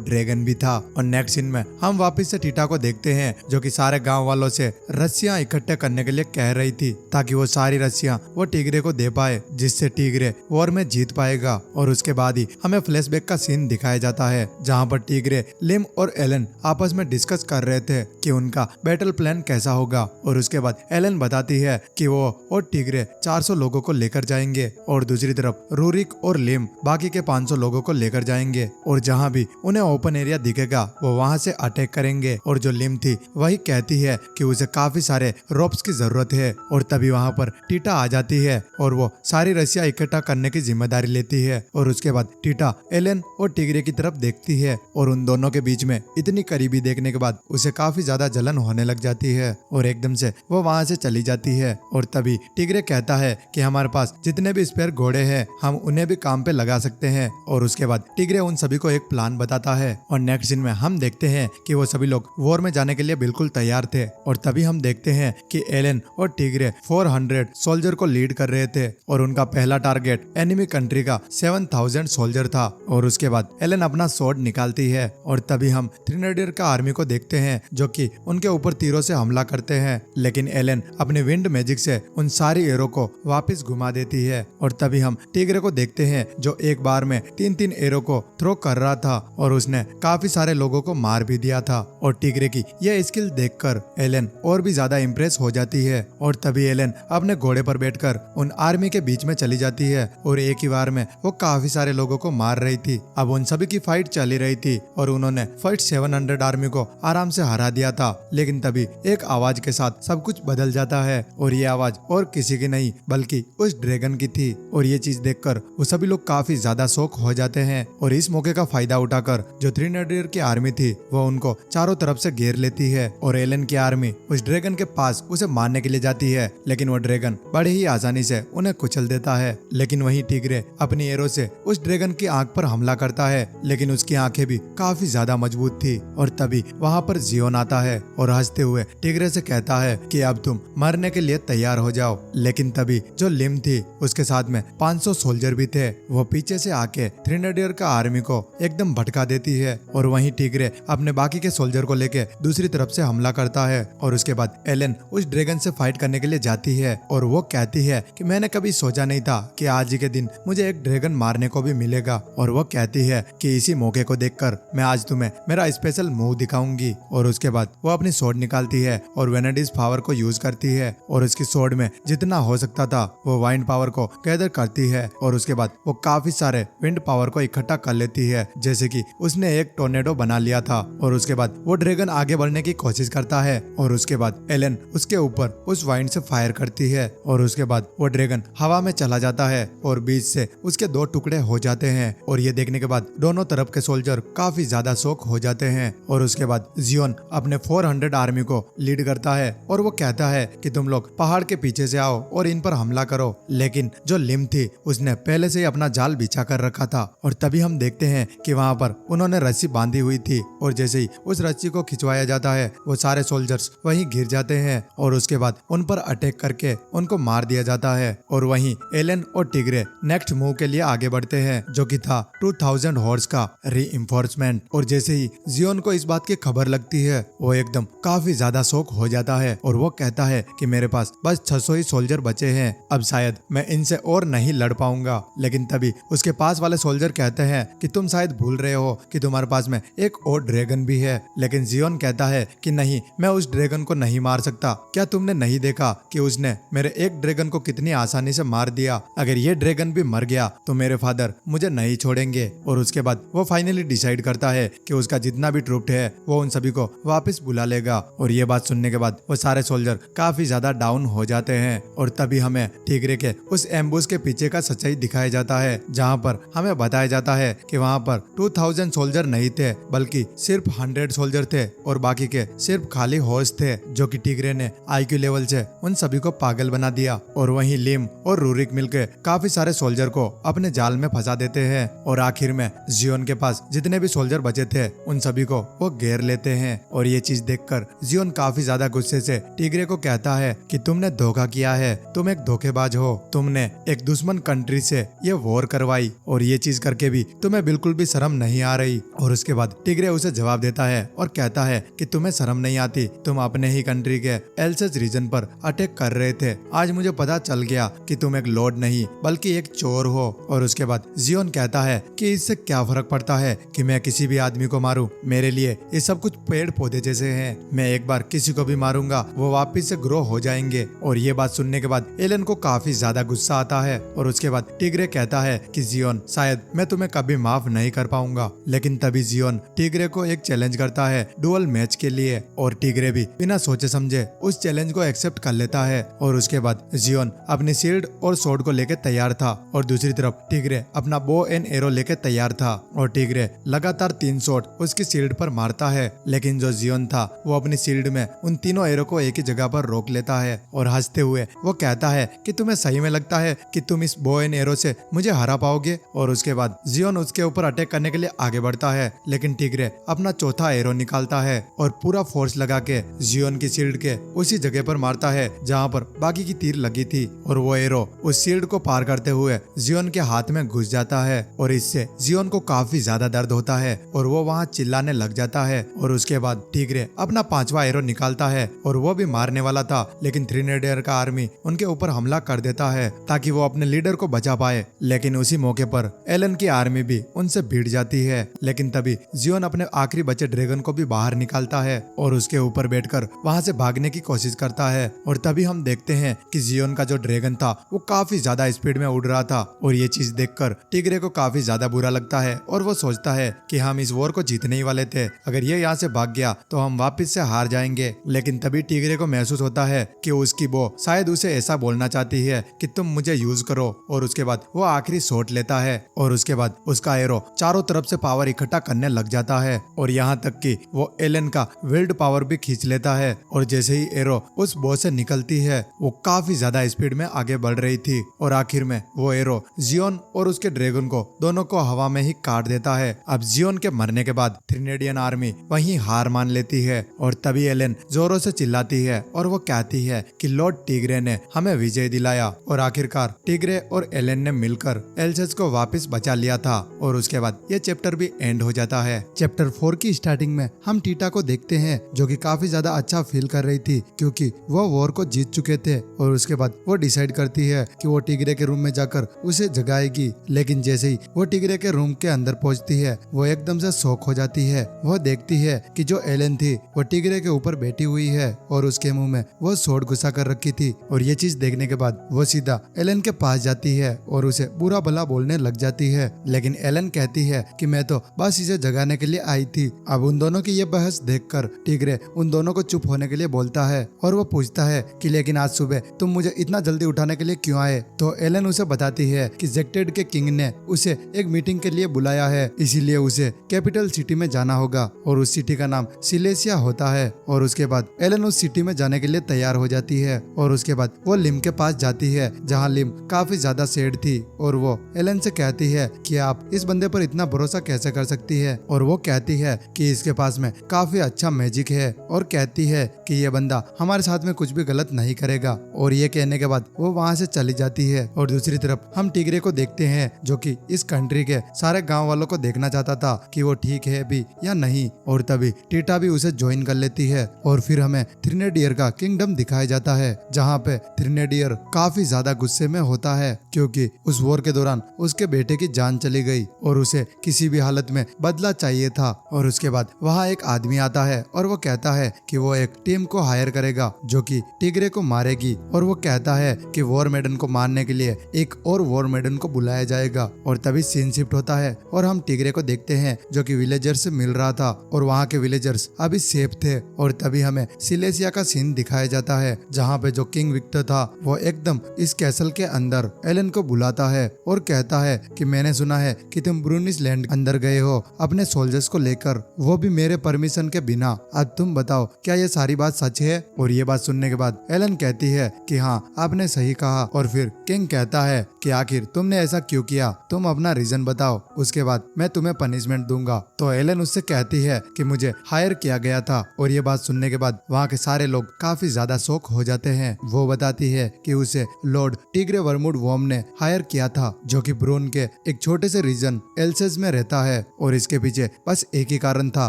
ड्रैगन भी था। और नेक्स्ट सीन में हम वापस से टीटा को देखते हैं जो कि सारे गांव वालों से रस्सियां इकट्ठे करने के लिए कह रही थी ताकि वो सारी रस्सियां वो टिगरे को दे पाए जिससे टिगरे वॉर में जीत पाएगा। और उसके बाद ही हमें फ्लैशबैक का सीन दिखाया जाता है जहाँ पर टिगरे, लिम और एलन आपस में डिस्कस कर रहे थे कि उनका बैटल प्लान कैसा होगा। और उसके बाद एलन बताती है कि वो और टिगरे 400 लोगों को लेकर जाएंगे और दूसरी तरफ रूरिक और लिम बाकी के 500 लोगों को लेकर जाएंगे और जहाँ भी उन्हें ओपन एरिया दिखेगा वो वहाँ से अटैक करेंगे। और जो लिम थी वही कहती है कि उसे काफी सारे रोप्स की जरूरत है और तभी वहाँ पर टीटा आ जाती है और वो सारी रस्सियां इकट्ठा करने की जिम्मेदारी लेती है। और उसके बाद टीटा एलन और टिगरे की तरफ देखती है और उन दोनों के बीच में इतनी करीबी देखने के बाद उसे काफी ज्यादा जलन होने लग जाती है और एकदम से वो वहाँ से चली जाती है। और तभी टिगरे कहता है कि हमारे पास जितने भी स्पेयर घोड़े हैं हम उन्हें भी काम पे लगा सकते हैं। और उसके बाद टिगरे उन सभी को एक प्लान बताता है और नेक्स्ट सीन में हम देखते हैं कि वो सभी लोग वॉर में जाने के लिए बिल्कुल तैयार थे। और तभी हम देखते हैं कि एलन और टिगरे 400 सोल्जर को लीड कर रहे थे और उनका पहला टारगेट एनिमी कंट्री का 7000 सोल्जर था। और उसके बाद एलन अपना स्वॉर्ड निकालती है और तभी हम थ्रीनेडियर का आर्मी को देखते हैं जो कि उनके ऊपर तीरों से हमला करते हैं, लेकिन एलन अपने विंड मैजिक से उन सारी एरो को वापस घुमा देती है। और तभी हम टिगरे को देखते हैं जो एक बार में 3-3 एरो को थ्रो कर रहा था और उसने काफी सारे लोगों को मार भी दिया था। और टिगरे की यह स्किल देखकर एलन और भी ज्यादा इम्प्रेस हो जाती है और तभी एलन अपने घोड़े पर बैठकर उन आर्मी के बीच में चली जाती है और एक ही बार में वो काफी सारे लोगों को मार रही थी। अब उन सभी की फाइट चली रही थी और उन्होंने फर्स्ट 700 आर्मी को आराम से हरा दिया था, लेकिन तभी एक आवाज के साथ सब कुछ बदल जाता है और ये आवाज और किसी की नहीं बल्कि उस ड्रैगन की थी। और ये चीज देखकर वो सभी लोग काफी ज्यादा शॉक हो जाते हैं और इस मौके का फायदा उठाकर जो थ्रीनेडियर की आर्मी थी वो उनको चारों तरफ से घेर लेती है और एलन की आर्मी उस ड्रैगन के पास उसे मारने के लिए जाती है, लेकिन वो ड्रैगन बड़े ही आसानी से उन्हें कुचल देता है। लेकिन वहीं टिगरे अपनी एरो से उस ड्रैगन की आंख पर हमला करता है, लेकिन उसकी आंखें भी काफी ज्यादा मजबूत थी। और तभी वहाँ पर जियोन आता है और हंसते हुए टिगरे से कहता है कि अब तुम मरने के लिए तैयार हो जाओ। लेकिन तभी जो लिम थी उसके साथ में 500 सोल्जर भी थे, वो पीछे से आके थ्रीनेडियर का आर्मी को एकदम भटका देती है और वहीं टिगरे अपने बाकी के सोल्जर को लेके दूसरी तरफ से हमला करता है। और उसके बाद एलन उस ड्रैगन से फाइट करने के लिए जाती है और वो कहती है कि मैंने कभी सोचा नहीं था कि आज ही के दिन मुझे एक ड्रैगन मारने को भी मिलेगा। और वो कहती है कि इसी मौके को देखकर मैं आज तुम्हें मेरा स्पेशल मूव दिखाऊंगी। और उसके बाद वो अपनी स्वॉर्ड निकालती है और वेनेडिस पावर को यूज करती है और उसकी स्वॉर्ड में जितना हो सकता था वो वाइंड पावर को गैदर करती है और उसके बाद वो काफी सारे विंड पावर को इकट्ठा कर लेती है, जैसे कि उसने एक टोर्नेडो बना लिया था। और उसके बाद वो ड्रैगन आगे बढ़ने की कोशिश करता है और उसके बाद एलन उसके ऊपर उस वाइंड से फायर करती है और उसके बाद वो ड्रैगन हवा में चला जाता है और बीच से उसके 2 टुकड़े हो जाते हैं। और ये देखने के बाद दोनों तरफ के सोल्जर काफी ज्यादा शॉक हो जाते हैं। और उसके बाद जियोन अपने 400 आर्मी को लीड करता है और वो कहता है कि तुम लोग पहाड़ के पीछे से आओ और इन पर हमला करो। लेकिन जो लिम थी उसने पहले से ही अपना जाल बिछा कर रखा था और तभी हम देखते हैं कि वहाँ पर उन्होंने रस्सी बांधी हुई थी और जैसे ही उस रस्सी को खिंचवाया जाता है वो सारे सोल्जर्स वहीं गिर जाते हैं और उसके बाद उन पर अटैक करके उनको मार दिया जाता है। और वहीं एलन और टिगरे नेक्स्ट मूव के लिए आगे बढ़ते हैं जो कि था 2000 हॉर्स का रीइंफोर्समेंट। और जैसे ही जियोन को इस बात की खबर लगती है वो एकदम काफी ज्यादा शॉक हो जाता है और वो कहता है कि मेरे पास बस 600 ही सोल्जर बचे हैं, अब शायद मैं इनसे और नहीं लड़ पाऊंगा। लेकिन तभी उसके पास वाले सोल्जर कहते हैं कि तुम शायद भूल रहे हो कि तुम्हारे पास में एक और ड्रैगन भी है। लेकिन जियोन कहता है कि नहीं, मैं उस ड्रैगन को नहीं मार सकता। क्या तुमने नहीं देखा कि उसने मेरे एक ड्रैगन को कितनी आसानी से मार दिया? अगर ये ड्रैगन भी मर गया तो मेरे फादर मुझे नहीं छोड़ेंगे। और उसके बाद वो फाइनली डिसाइड करता है कि उसका जितना भी ट्रूप है वो उन सभी को वापस बुला लेगा। और ये बात सुनने के बाद वो सारे सोल्जर काफी ज्यादा डाउन हो जाते हैं। और तभी हमें टिगरे के उस एम्बुश के पीछे का सच्चाई दिखाया जाता है जहाँ पर हमें बताया जाता है कि वहाँ पर 2000 सोल्जर नहीं थे बल्कि सिर्फ 100 सोल्जर थे और बाकी के सिर्फ खाली हॉर्स थे, जो कि टिगरे ने IQ लेवल से उन सभी को पागल बना दिया। और वहीं लिम और रूरिक मिलकर काफी सारे सोल्जर को अपने जाल में फंसा देते हैं और आखिर में जियोन के पास जितने भी सोल्जर बचे थे उन सभी को वो घेर लेते हैं। और ये चीज देखकर जियोन काफी ज्यादा गुस्से से टिग्रे को कहता है कि तुमने धोखा किया है, तुम एक धोखेबाज हो, तुमने एक दुश्मन कंट्री से ये वॉर करवाई और ये चीज करके भी तुम्हें बिल्कुल भी शर्म नहीं आ रही। और उसके बाद टिग्रे उसे जवाब देता है और कहता है कि तुम्हें शर्म नहीं आती, तुम अपने ही कंट्री के एल्सेस रीजन पर अटैक कर रहे थे, आज मुझे पता चल गया कि तुम एक लॉर्ड नहीं बल्कि एक चोर हो। और उसके बाद जियोन कहता है कि इससे क्या फर्क पड़ता है कि मैं किसी भी आदमी को मारूं, मेरे लिए ये सब कुछ पेड़ पौधे जैसे हैं, मैं एक बार किसी को भी मारूंगा वो वापस से ग्रो हो जाएंगे। और ये बात सुनने के बाद एलन को काफी ज्यादा गुस्सा आता है और उसके बाद टिग्रे कहता है कि जियोन शायद मैं तुम्हें कभी माफ नहीं कर पाऊंगा। लेकिन तभी जियोन टिग्रे को एक चैलेंज करता है डुअल मैच के लिए और टिग्रे भी बिना सोचे समझे उस चैलेंज को एक्सेप्ट कर लेता है। और उसके बाद जियोन अपनी शील्ड और स्वॉर्ड को लेकर तैयार था और दूसरी तरफ टिग्रे अपना बो एंड एरो लेकर तैयार था। और टिग्रे लगातार 3 शॉट उसकी शील्ड पर मारता है, लेकिन जो जियोन था वो अपनी शील्ड में उन तीनों एरो को एक ही जगह पर रोक लेता है और हंसते हुए वो कहता है कि तुम्हें सही में लगता है कि तुम इस बो एंड एरो से मुझे हरा पाओगे। और उसके बाद जियोन उसके ऊपर अटैक करने के लिए आगे बढ़ता है, लेकिन टिग्रे अपना चौथा एरो निकालता है और पूरा फोर्स लगा के जियोन की शील्ड के उसी जगह पर मारता है जहाँ पर बाकी की तीर लगी थी। और वो एरो उस शील्ड को पार करते हुए जियोन के हाथ में घुस जाता है और इससे जियोन को काफी ज्यादा दर्द होता है और वो वहाँ चिल्लाने लग जाता है। और उसके बाद टिग्रे अपना 5वां एरो निकालता है और वो भी मारने वाला था, लेकिन थ्रीनेडियर का आर्मी उनके ऊपर हमला कर देता है ताकि वो अपने लीडर को बचा पाए। लेकिन उसी मौके पर एलन की आर्मी भी उनसे भिड़ जाती है, लेकिन तभी जियोन अपने आखिरी बचे ड्रैगन को भी बाहर निकालता है और उसके ऊपर बैठकर वहाँ से भागने की कोशिश करता है। और तभी हम देखते हैं कि जियोन का जो ड्रैगन था वो काफी ज्यादा स्पीड में उड़ रहा था और ये चीज देखकर टिग्रे को काफी ज्यादा बुरा लगता है और वो सोचता है कि हम इस वॉर को जीतने ही वाले थे, अगर ये यहाँ से भाग गया तो हम वापस से हार जाएंगे। लेकिन तभी टिग्रे को महसूस होता है कि उसकी बो शायद उसे ऐसा बोलना चाहती है कि तुम मुझे यूज करो। और उसके बाद वो आखिरी शॉट लेता है और उसके बाद उसका एरो चारों तरफ से पावर इकट्ठा करने लग जाता है और यहाँ तक कि वो एलन का विल्ड पावर भी खींच लेता है। और जैसे ही एरो उस बो से निकलती है वो काफी ज्यादा स्पीड में आगे बढ़ रही थी और आखिर में वो एरो जियोन और उसके ड्रैगन को दोनों को हवा में ही काट देता है। अब जियोन के मरने के बाद थ्रीनेडियन आर्मी वहीं हार मान लेती है और तभी एलन जोरों से चिल्लाती है और वो कहती है कि लॉर्ड टिग्रे ने हमें विजय दिलाया। और आखिरकार टिग्रे और एलन ने मिलकर एल्सेस को वापस बचा लिया था और उसके बाद ये चैप्टर भी एंड हो जाता है। चैप्टर 4 की स्टार्टिंग में हम टीटा को देखते हैं जो कि काफी ज्यादा अच्छा फील कर रही थी क्योंकि वो वॉर को जीत चुके थे। और उसके बाद वो डिसाइड करती है कि वो टिग्रे के रूम में जाकर उसे जगाएगी, लेकिन जैसे ही वो टिग्रे के रूम के अंदर पहुंचती है वो एकदम से शॉक हो जाती है। वो देखती है कि जो एलन थी वो टिग्रे के ऊपर बैठी हुई है और उसके मुंह में वो स्वॉर्ड घुसा कर रखी थी। और ये चीज देखने के बाद वो सीधा एलन के पास जाती है और उसे बुरा भला बोलने लग जाती है, लेकिन एलन कहती है कि मैं तो बस इसे जगाने के लिए आई थी। अब उन दोनों की ये बहस देखकर टिग्रे उन दोनों को चुप होने के लिए बोलता है और वो पूछता है कि लेकिन आज सुबह तुम मुझे इतना जल्दी उठाने के लिए क्यों आए। तो एलन उसे बताती है कि जेक्टेड के किंग ने उसे एक मीटिंग के लिए बुलाया है, इसीलिए उसे कैपिटल सिटी में जाना होगा और उस सिटी का नाम सिलेसिया होता है। और उसके बाद एलन उस सिटी में जाने के लिए तैयार हो जाती है और उसके बाद वो लिम के पास जाती है जहाँ लिम काफी ज्यादा सैड थी और वो एलन से कहती है कि आप इस बंदे पर इतना भरोसा कैसे कर सकती है। और वो कहती है कि इसके पास में काफी अच्छा मैजिक है और कहती है कि ये बंदा हमारे साथ में कुछ भी गलत नहीं करेगा। और ये कहने के बाद वो वहाँ से चली जाती है। और दूसरी तरफ हम टिग्रे को देखते हैं जो कि इस कंट्री के सारे गांव वालों को देखना चाहता था कि वो ठीक है भी या नहीं। और तभी टीटा भी उसे ज्वाइन कर लेती है और फिर हमें थ्रीनेडियर का किंगडम दिखाया जाता है जहाँ पे थ्रीनेडियर काफी ज्यादा गुस्से में होता है क्योंकि उस वॉर के दौरान उसके बेटे की जान चली गई और उसे किसी भी हालत में बदला चाहिए था। और उसके बाद वहाँ एक आदमी आता है और वो कहता है कि वो एक टीम को हायर करेगा जो कि टिग्रे को मारेगी और वो कहता है कि वॉर मेडन को मारने के लिए एक और वॉर मेडन को बुलाया जाएगा। और तभी सीन शिफ्ट होता है और हम टिग्रे को देखते हैं जो कि विलेजर्स से मिल रहा था और वहाँ के विलेजर्स अभी सेफ थे। और तभी हमें सिलेसिया का सीन दिखाया जाता है जहाँ पे जो किंग विक्टर था वो एकदम इस कैसल के अंदर एलन को बुलाता है और कहता है कि मैंने सुना है कि तुम ब्रूनिस लैंड अंदर गए हो अपने सोल्जर्स को लेकर, वो भी मेरे परमिशन के बिना। अब तुम बताओ क्या ये सारी बात सच है। और ये बात सुनने के बाद एलन कहती है कि हाँ आपने सही कहा। और फिर किंग कहता है कि आखिर तुमने ऐसा क्यों किया, तुम अपना रीजन बताओ, उसके बाद मैं तुम्हें पनिशमेंट दूंगा। तो एलन उससे कहती है कि मुझे हायर किया गया था, और ये बात सुनने के बाद वहाँ के सारे लोग काफी ज्यादा शॉक हो जाते हैं। वो बताती है कि उसे लॉर्ड टिग्रे वर्मुड वॉर्म ने हायर किया था, जो कि ब्रून के एक छोटे से रीजन एल्सेस में रहता है, और इसके पीछे बस एक ही कारण था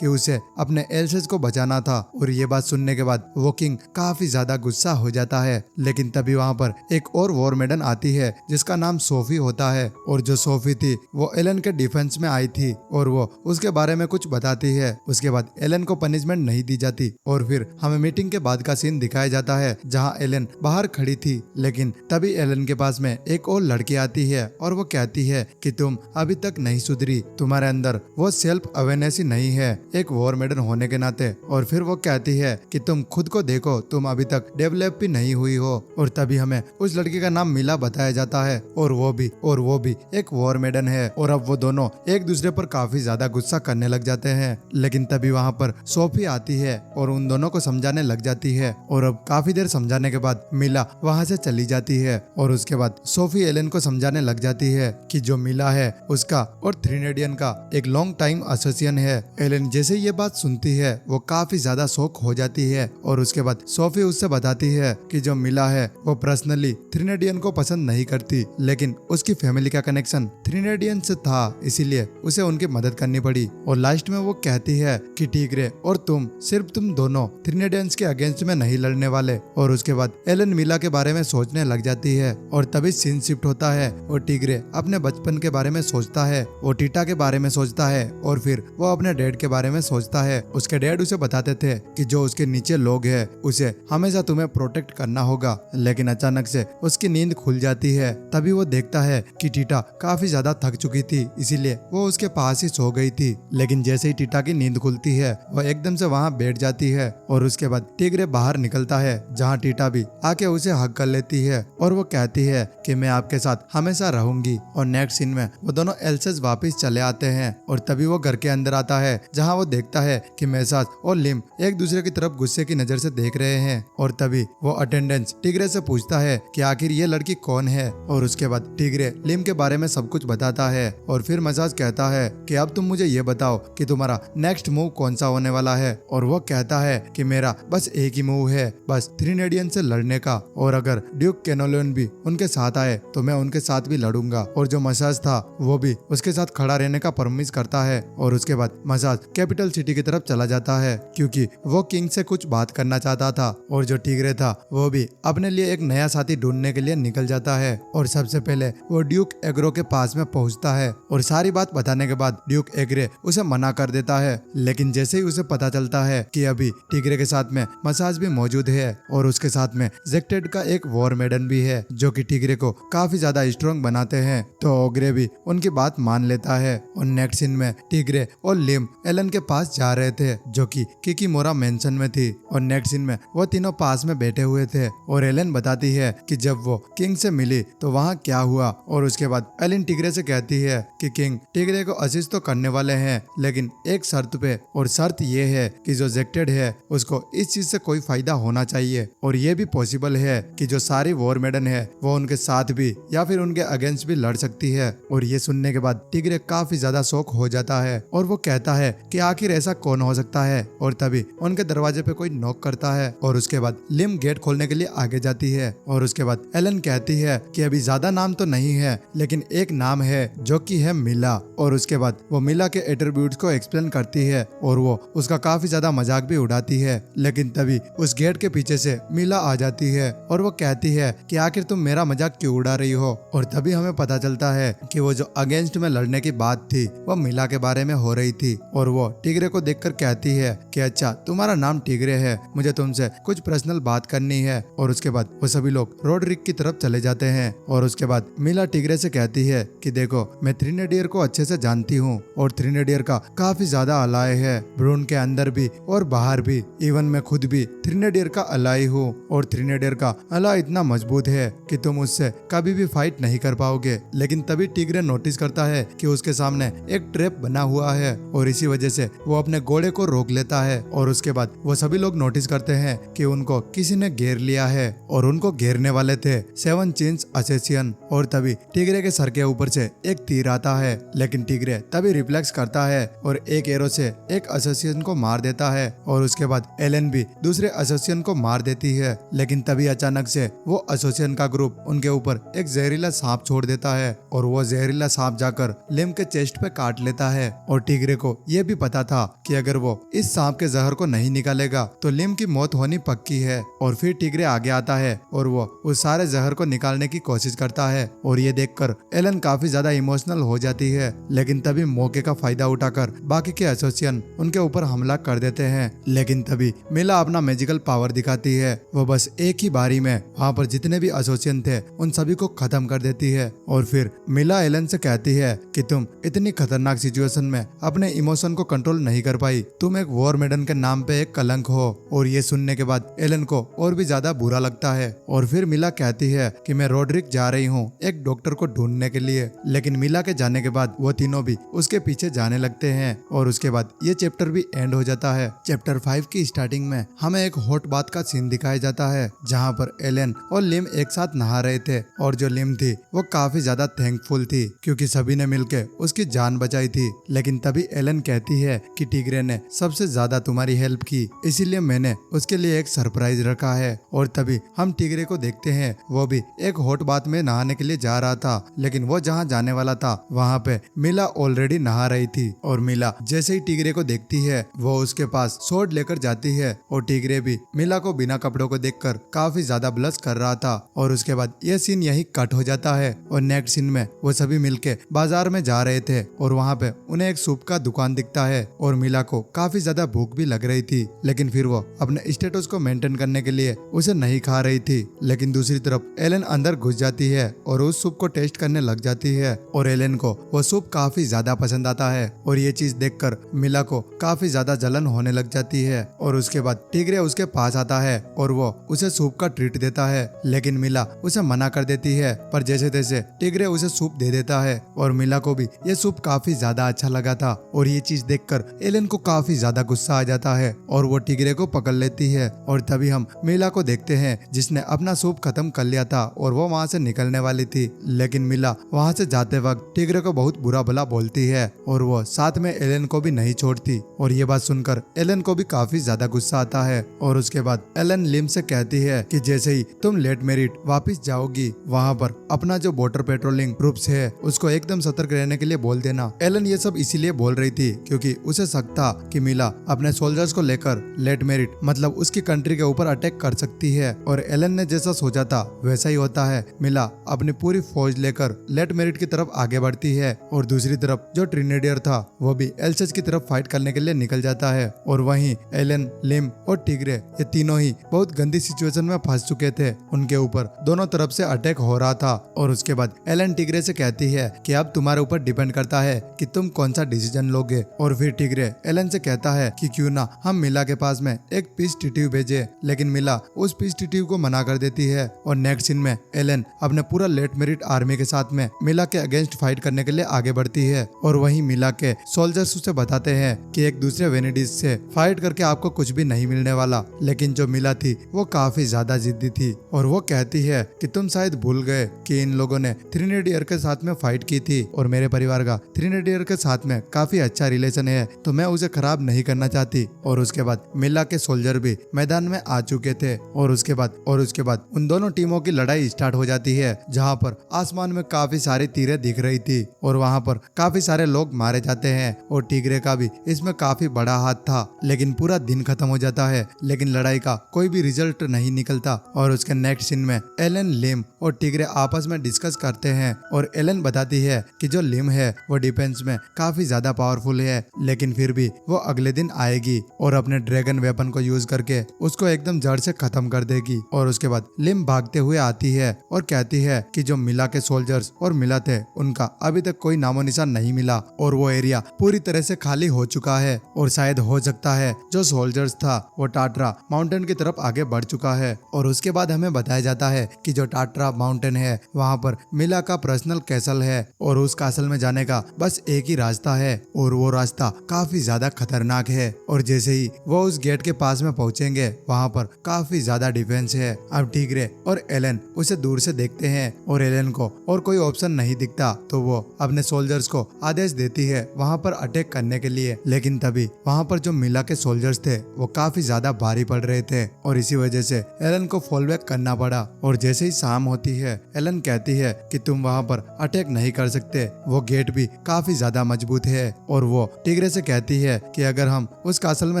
कि उसे अपने एल्सेस को बचाना था। और ये बात सुनने के बाद वो किंग काफी ज्यादा गुस्सा हो जाता है। लेकिन तभी वहाँ पर एक और वॉर मेडन आती है जिसका नाम सोफी होता है, और जो सोफी थी वो एलन के डिफेंस में आई थी, और वो उसके बारे में कुछ बताती है। उसके बाद एलन को पनिशमेंट नहीं दी जाती, और फिर हमें मीटिंग के बाद का सीन दिखाया जाता है जहाँ एलन बाहर खड़ी थी। लेकिन तभी एलन के पास में एक और लड़की आती है, और वो कहती है कि तुम अभी तक नहीं सुधरी, तुम्हारे अंदर वो सेल्फ अवेयरनेस ही नहीं है एक वॉर मेडन होने के नाते। और फिर वो कहती है कि तुम खुद को देखो, तुम अभी तक डेवलप भी नहीं हुई हो। और तभी हमें उस लड़की का नाम मिला बताया जाता है, और वो भी एक वॉर मेडन है। और अब वो दोनों एक दूसरे पर काफी ज्यादा गुस्सा करने लग जाते हैं। लेकिन तभी वहाँ पर सोफी आती है और उन दोनों को समझाने लग जाती है, और अब काफी देर समझाने के बाद मिला वहाँ से चली जाती है। और उसके बाद सोफी एलन को समझाने लग जाती है कि जो मिला है उसका और थ्रीनेडियन का एक लॉन्ग टाइम एसोसिएशन है। एलन जैसे ये बात सुनती है वो काफी ज्यादा शॉक हो जाती है, और उसके बाद सोफी उससे बताती है कि जो मिला है वो पर्सनली थ्रीनेडियन को पसंद नहीं करती, लेकिन उसकी फैमिली का कनेक्शन थ्रीनेडियन से था, इसीलिए उसे उनकी मदद करनी पड़ी। और लास्ट में वो कहती है कि टिग्रे और सिर्फ तुम दोनों थ्रीनेडियंस के अगेंस्ट में नहीं लड़ने वाले। और उसके बाद एलन मिला के बारे में सोचने लग जाती है, और तभी सीन शिफ्ट होता है और टिग्रे अपने बचपन के बारे में सोचता है, वो टीटा के बारे में सोचता है, और फिर वो अपने डैड के बारे में सोचता है। उसके डैड उसे बताते थे कि जो उसके नीचे लोग हैं उसे हमेशा तुम्हें प्रोटेक्ट करना होगा। लेकिन अचानक से उसकी नींद खुल जाती है। तभी वो देखता है कि टीटा काफी ज्यादा थक चुकी थी, इसीलिए वो उसके पास ही सो गई थी। लेकिन जैसे ही टीटा की नींद खुलती है वो एकदम से वहाँ बैठ जाती है, और उसके बाद टिग्रे बाहर निकलता है जहाँ टीटा भी आके उसे हग कर लेती है, और वो कहती है कि मैं आपके साथ हमेशा रहूंगी। और नेक्स्ट सीन में वो दोनों एल्सेस वापस चले आते हैं, और तभी वो घर के अंदर आता है जहाँ वो देखता है कि मेसाज और लिम एक दूसरे की तरफ गुस्से की नजर से देख रहे हैं। और तभी वो अटेंडेंस टिग्रे से पूछता है कि आखिर ये लड़की कौन है, और उसके बाद टिग्रे लिम के बारे में सब कुछ बताता है। और फिर मेसाज कहता है कि अब तुम मुझे ये बताओ कि तुम्हारा नेक्स्ट मूव कौन सा होने वाला है। और वो कहता है कि मेरा बस एक ही मूव है, बस थ्रीनेडियन से लड़ने का, और अगर ड्यूक कैनोलियन भी उनके साथ आए तो मैं उनके साथ भी लड़ूंगा। और जो मसाज था वो भी उसके साथ खड़ा रहने का प्रॉमिस करता है। और उसके बाद मसाज कैपिटल सिटी की तरफ चला जाता है क्योंकि वो किंग से कुछ बात करना चाहता था। और जो टिग्रे था वो भी अपने लिए एक नया साथी ढूंढने के लिए निकल जाता है, और सबसे पहले वो ड्यूक एग्रो के पास में पहुंचता है, और सारी बात बताने के बाद ड्यूक एग्रे उसे मना कर देता है। लेकिन जैसे ही उसे पता चलता है कि अभी टिग्रे के साथ में मसाज भी मौजूद है, और उसके साथ में जेक्टेड का एक वॉर मेडन भी है जो कि टिग्रे को काफी ज्यादा स्ट्रॉन्ग बनाते हैं, तो ओग्रे भी उनकी बात मान लेता है। और नेक्स्ट सीन में टिग्रे और लिम एलन के पास जा रहे थे जो कि किकीमोरा मेंशन में थी, और नेक्स्ट सीन में वो तीनों पास में बैठे हुए थे। और एलन बताती है कि जब वो किंग से मिली तो वहाँ क्या हुआ। और उसके बाद एलन टिग्रे से कहती है कि किंग टिग्रे को असिस्ट तो करने वाले हैं, लेकिन एक शर्त पे, और शर्त ये है कि जो जेक्टेड है उसको इस चीज से कोई फायदा होना चाहिए, और ये भी पॉसिबल है कि जो सारी वॉर मेडन है वो उनके साथ भी या फिर उनके अगेंस्ट भी लड़ सकती है। और ये सुनने के बाद टिग्रे काफी ज्यादा शौक हो जाता है, और वो कहता है कि आखिर ऐसा कौन हो सकता है। और तभी उनके दरवाजे पे कोई नॉक करता है, और उसके बाद लिम गेट खोलने के लिए आगे जाती है। और उसके बाद एलन कहती है कि अभी ज्यादा नाम तो नहीं है, लेकिन एक नाम है जो कि है मिला। और उसके बाद वो मिला के एट्रीब्यूट्स को एक्सप्लेन करती है, और वो उसका काफी ज्यादा मजाक भी उड़ाती है। लेकिन तभी उस गेट के पीछे से मिला आ जाती है, और वो कहती है कि आखिर तुम मेरा मजाक क्यों उड़ा रही हो। और तभी हमें पता चलता है कि वो जो अगेंस्ट में लड़ने की बात थी वो मिला के बारे में हो रही थी। और वो टिग्रे को देखकर कहती है कि अच्छा तुम्हारा नाम टिग्रे है, मुझे तुमसे कुछ पर्सनल बात करनी है। और उसके बाद वो सभी लोग रोड्रिक की तरफ चले जाते हैं। और उसके बाद मिला टिग्रे से कहती है कि देखो मैं थ्रीनेडियर को अच्छे से जानती हूँ, और थ्रीनेडियर का काफी ज्यादा अलाय है, ब्रून के अंदर भी और बाहर भी, इवन मैं खुद भी थ्रीनेडियर का अलाय हूँ। और थ्रीनेडियर का अलाय इतना मजबूत है कि तुम उससे कभी भी फाइट नहीं कर पाओगे। लेकिन तभी टिग्रे नोटिस करता है कि उसके सामने एक ट्रैप बना हुआ है, और इसी वजह से वो अपने घोड़े को रोक लेता है। और उसके बाद वो सभी लोग नोटिस करते हैं कि उनको किसी ने घेर लिया है, और उनको घेरने वाले थे 7 चेन्स असेसियन। और तभी टिग्रे के सर के ऊपर से एक तीर आता है, लेकिन टिग्रे तभी रिफ्लेक्स करता है और एक एरो से एक असेसियन को मार देता है। और उसके बाद एलन भी दूसरे असेसियन को मार देती है, लेकिन तभी अचानक से वो असेसियन का ग्रुप उनके ऊपर एक जहरीला सांप छोड़ देता है और वो जहरीला सांप जाकर लिम के चेस्ट पे काट लेता है। और टिग्रे को ये भी पता था कि अगर वो इस सांप के जहर को नहीं निकालेगा तो लिम की मौत होनी पक्की है। और फिर टिग्रे आगे आता है और वो उस सारे जहर को निकालने की कोशिश करता है। और ये देखकर एलन काफी ज्यादा इमोशनल हो जाती है, लेकिन तभी मौके का फायदा उठाकर बाकी के एसोसिएशन उनके ऊपर हमला कर देते हैं। लेकिन तभी मिला अपना मैजिकल पावर दिखाती है। वो बस एक ही बारी में वहाँ पर जितने भी एसोसिएशन थे उन सभी को खत्म कर देती है। और फिर मिला एलन से कहती है कि तुम इतनी खतरनाक सिचुएशन में अपने इमोशन को कंट्रोल नहीं कर पाई, तुम एक वॉर मेडन के नाम पे एक कलंक हो। और ये सुनने के बाद एलन को और भी ज्यादा बुरा लगता है। और फिर मिला कहती है कि मैं रोड्रिक जा रही हूँ एक डॉक्टर को ढूंढने के लिए। लेकिन मिला के जाने के बाद वो तीनों भी उसके पीछे जाने लगते हैं। और उसके बाद ये चैप्टर भी एंड हो जाता है। चैप्टर 5 की स्टार्टिंग में हमें एक हॉट बाथ का सीन दिखाया जाता है, जहाँ पर एलन और लिम एक साथ नहा रहे थे। और जो लिम थी वो काफी ज्यादा थैंकफुल थी क्योंकि सभी ने मिलकर उसकी जान बचाई थी। लेकिन तभी एलन कहती है कि टिग्रे ने सबसे ज्यादा तुम्हारी हेल्प की, इसीलिए मैंने उसके लिए एक सरप्राइज रखा है। और तभी हम टिग्रे को देखते हैं, वो भी एक हॉट बाथ में नहाने के लिए जा रहा था, लेकिन वो जहाँ जाने वाला था वहाँ पे मिला ऑलरेडी नहा रही थी। और मिला जैसे ही टिग्रे को देखती है वो उसके पास स्वॉर्ड लेकर जाती है। और टिग्रे भी मिला को बिना कपड़ों को देखकर काफी ज्यादा ब्लश कर रहा था। और उसके बाद ये सीन यही कट हो जाता है। और नेक्स्ट सीन में वो सभी मिलके बाजार में जा रहे थे और वहाँ पे उन्हें एक सूप का दुकान दिखता है। और मिला को काफी ज्यादा भूख भी लग रही थी, लेकिन फिर वो अपने स्टेटस को मेंटेन करने के लिए उसे नहीं खा रही थी। लेकिन दूसरी तरफ एलन अंदर घुस जाती है और उस सूप को टेस्ट करने लग जाती है। और एलन को वो सूप काफी ज्यादा पसंद आता है। और ये चीज देखकर मिला को काफी ज्यादा जलन होने लग जाती है। और उसके बाद टिग्रे उसके पास आता है और वो उसे सूप का ट्रीट देता है, लेकिन मिला उसे मना कर देती है। पर जैसे तैसे टिग्रे उसे सूप दे देता है और मिला को भी ये सूप काफी ज्यादा अच्छा लगा था। और ये चीज देखकर एलन को काफी ज्यादा गुस्सा आ जाता है और वो टिग्रे को पकड़ लेती है। और तभी हम मिला को देखते हैं जिसने अपना सूप खत्म कर लिया था और वो वहाँ से निकलने वाली थी। लेकिन मिला वहाँ से जाते वक्त टिग्रे को बहुत बुरा भला बोलती है और वो साथ में एलन को भी नहीं छोड़ती। और ये बात सुनकर एलन को भी काफी ज्यादा गुस्सा आता है। और उसके बाद एलन लिम से कहती है कि जैसे ही तुम लेट मेरिट वापस जाओगी वहाँ पर अपना जो बॉर्डर पेट्रोलिंग ग्रुप्स है उसको एकदम सतर्क रहने के लिए बोल देना। एलन ये सब इसीलिए बोल रही थी क्योंकि उसे शक था कि मिला अपने सोल्जर्स को लेकर लेट मेरिट मतलब उसकी कंट्री के ऊपर अटैक कर सकती है। और एलन ने जैसा सोचा था वैसा ही होता है। मिला अपनी पूरी फौज लेकर लेट मेरिट की तरफ आगे बढ़ती है और दूसरी तरफ जो ट्रिनेडियर था वो भी एल्सेस की तरफ फाइट करने के लिए निकल जाता है। और वहीं एलन, लिम और टिग्रे ये तीनों ही बहुत गंदी सिचुएशन में फंस चुके थे। उनके ऊपर दोनों तरफ से अटैक हो रहा था। और उसके बाद एलन टिग्रे से कहती है कि अब तुम्हारे ऊपर डिपेंड करता है कि तुम कौन सा डिसीजन लोगे। और फिर टिग्रे एलन से कहता है कि क्यों ना हम मिला के पास में एक पीस टिट्यू भेजे, लेकिन मिला उस पीस टिट्यू को मना कर देती है। और नेक्स्ट सीन में एलन अपने पूरा लेट मेरिट आर्मी के साथ में मिला के अगेंस्ट फाइट करने के लिए आगे बढ़ती है। और वहीं मिला के सोल्जर्स उसे बताते हैं कि एक दूसरे वेनेडिस से फाइट करके आपको कुछ भी नहीं मिलने वाला। लेकिन जो मिला थी वो काफी ज्यादा जिद्दी थी और वो कहती है कि तुम शायद भूल गए कि इन लोगों ने थ्रीनेडियर के साथ में फाइट की थी और मेरे परिवार का थ्रीनेडियर के साथ में काफी अच्छा रिलेशन है, तो मैं उसे खराब नहीं करना चाहती। और उसके बाद मिला के सोल्जर भी मैदान में आ चुके थे। और उसके बाद उन दोनों टीमों की लड़ाई स्टार्ट हो जाती है, जहाँ पर आसमान में काफी सारी तीरें दिख रही थी और वहाँ पर काफी सारे लोग मारे जाते हैं। और टिग्रे का भी इसमें काफी बड़ा हाथ था। लेकिन पूरा दिन खत्म हो जाता है, लेकिन लड़ाई का कोई भी रिजल्ट नहीं निकलता। और उसके नेक्स्ट सीन में एलन, लिम और टिग्रे आपस में डिस्कस करते हैं और एलन बताती है कि जो लिम है वो डिफेंस में काफी ज्यादा पावरफुल है, लेकिन फिर भी वो अगले दिन आएगी और अपने ड्रैगन वेपन को यूज करके उसको एकदम जड़ से खत्म कर देगी। और उसके बाद लिम भागते हुए आती है और कहती है कि जो मिला के सोल्जर्स और मिला थे उनका अभी तक कोई नामो निशान नहीं मिला और वो एरिया पूरी तरह से खाली हो चुका है। और शायद हो सकता है जो सोल्जर्स था वो टाटरा माउंटेन की तरफ आगे बढ़ चुका है। और उसके बाद हमें बताया जाता है कि जो टाटरा माउंटेन है वहाँ पर मिला का पर्सनल कैसल है और उस कैसल में जाने का बस एक ही रास्ता है और वो रास्ता काफी ज्यादा खतरनाक है। और जैसे ही वो उस गेट के पास में पहुंचेंगे वहाँ पर काफी ज्यादा डिफेंस है। अब टिग्रे और एलन उसे दूर उसे देखते हैं और एलन को और कोई ऑप्शन नहीं दिखता तो वो अपने सोल्जर्स को आदेश देती है वहाँ पर अटैक करने के लिए। लेकिन तभी वहाँ पर जो मिला के सोल्जर्स थे वो काफी ज्यादा भारी पड़ रहे थे और इसी वजह से एलन को फॉल बैक करना पड़ा। और जैसे ही शाम होती है एलन कहती है कि तुम वहाँ पर अटैक नहीं कर सकते, वो गेट भी काफी ज्यादा मजबूत है। और वो टिग्रे से कहती है कि अगर हम उस कासल में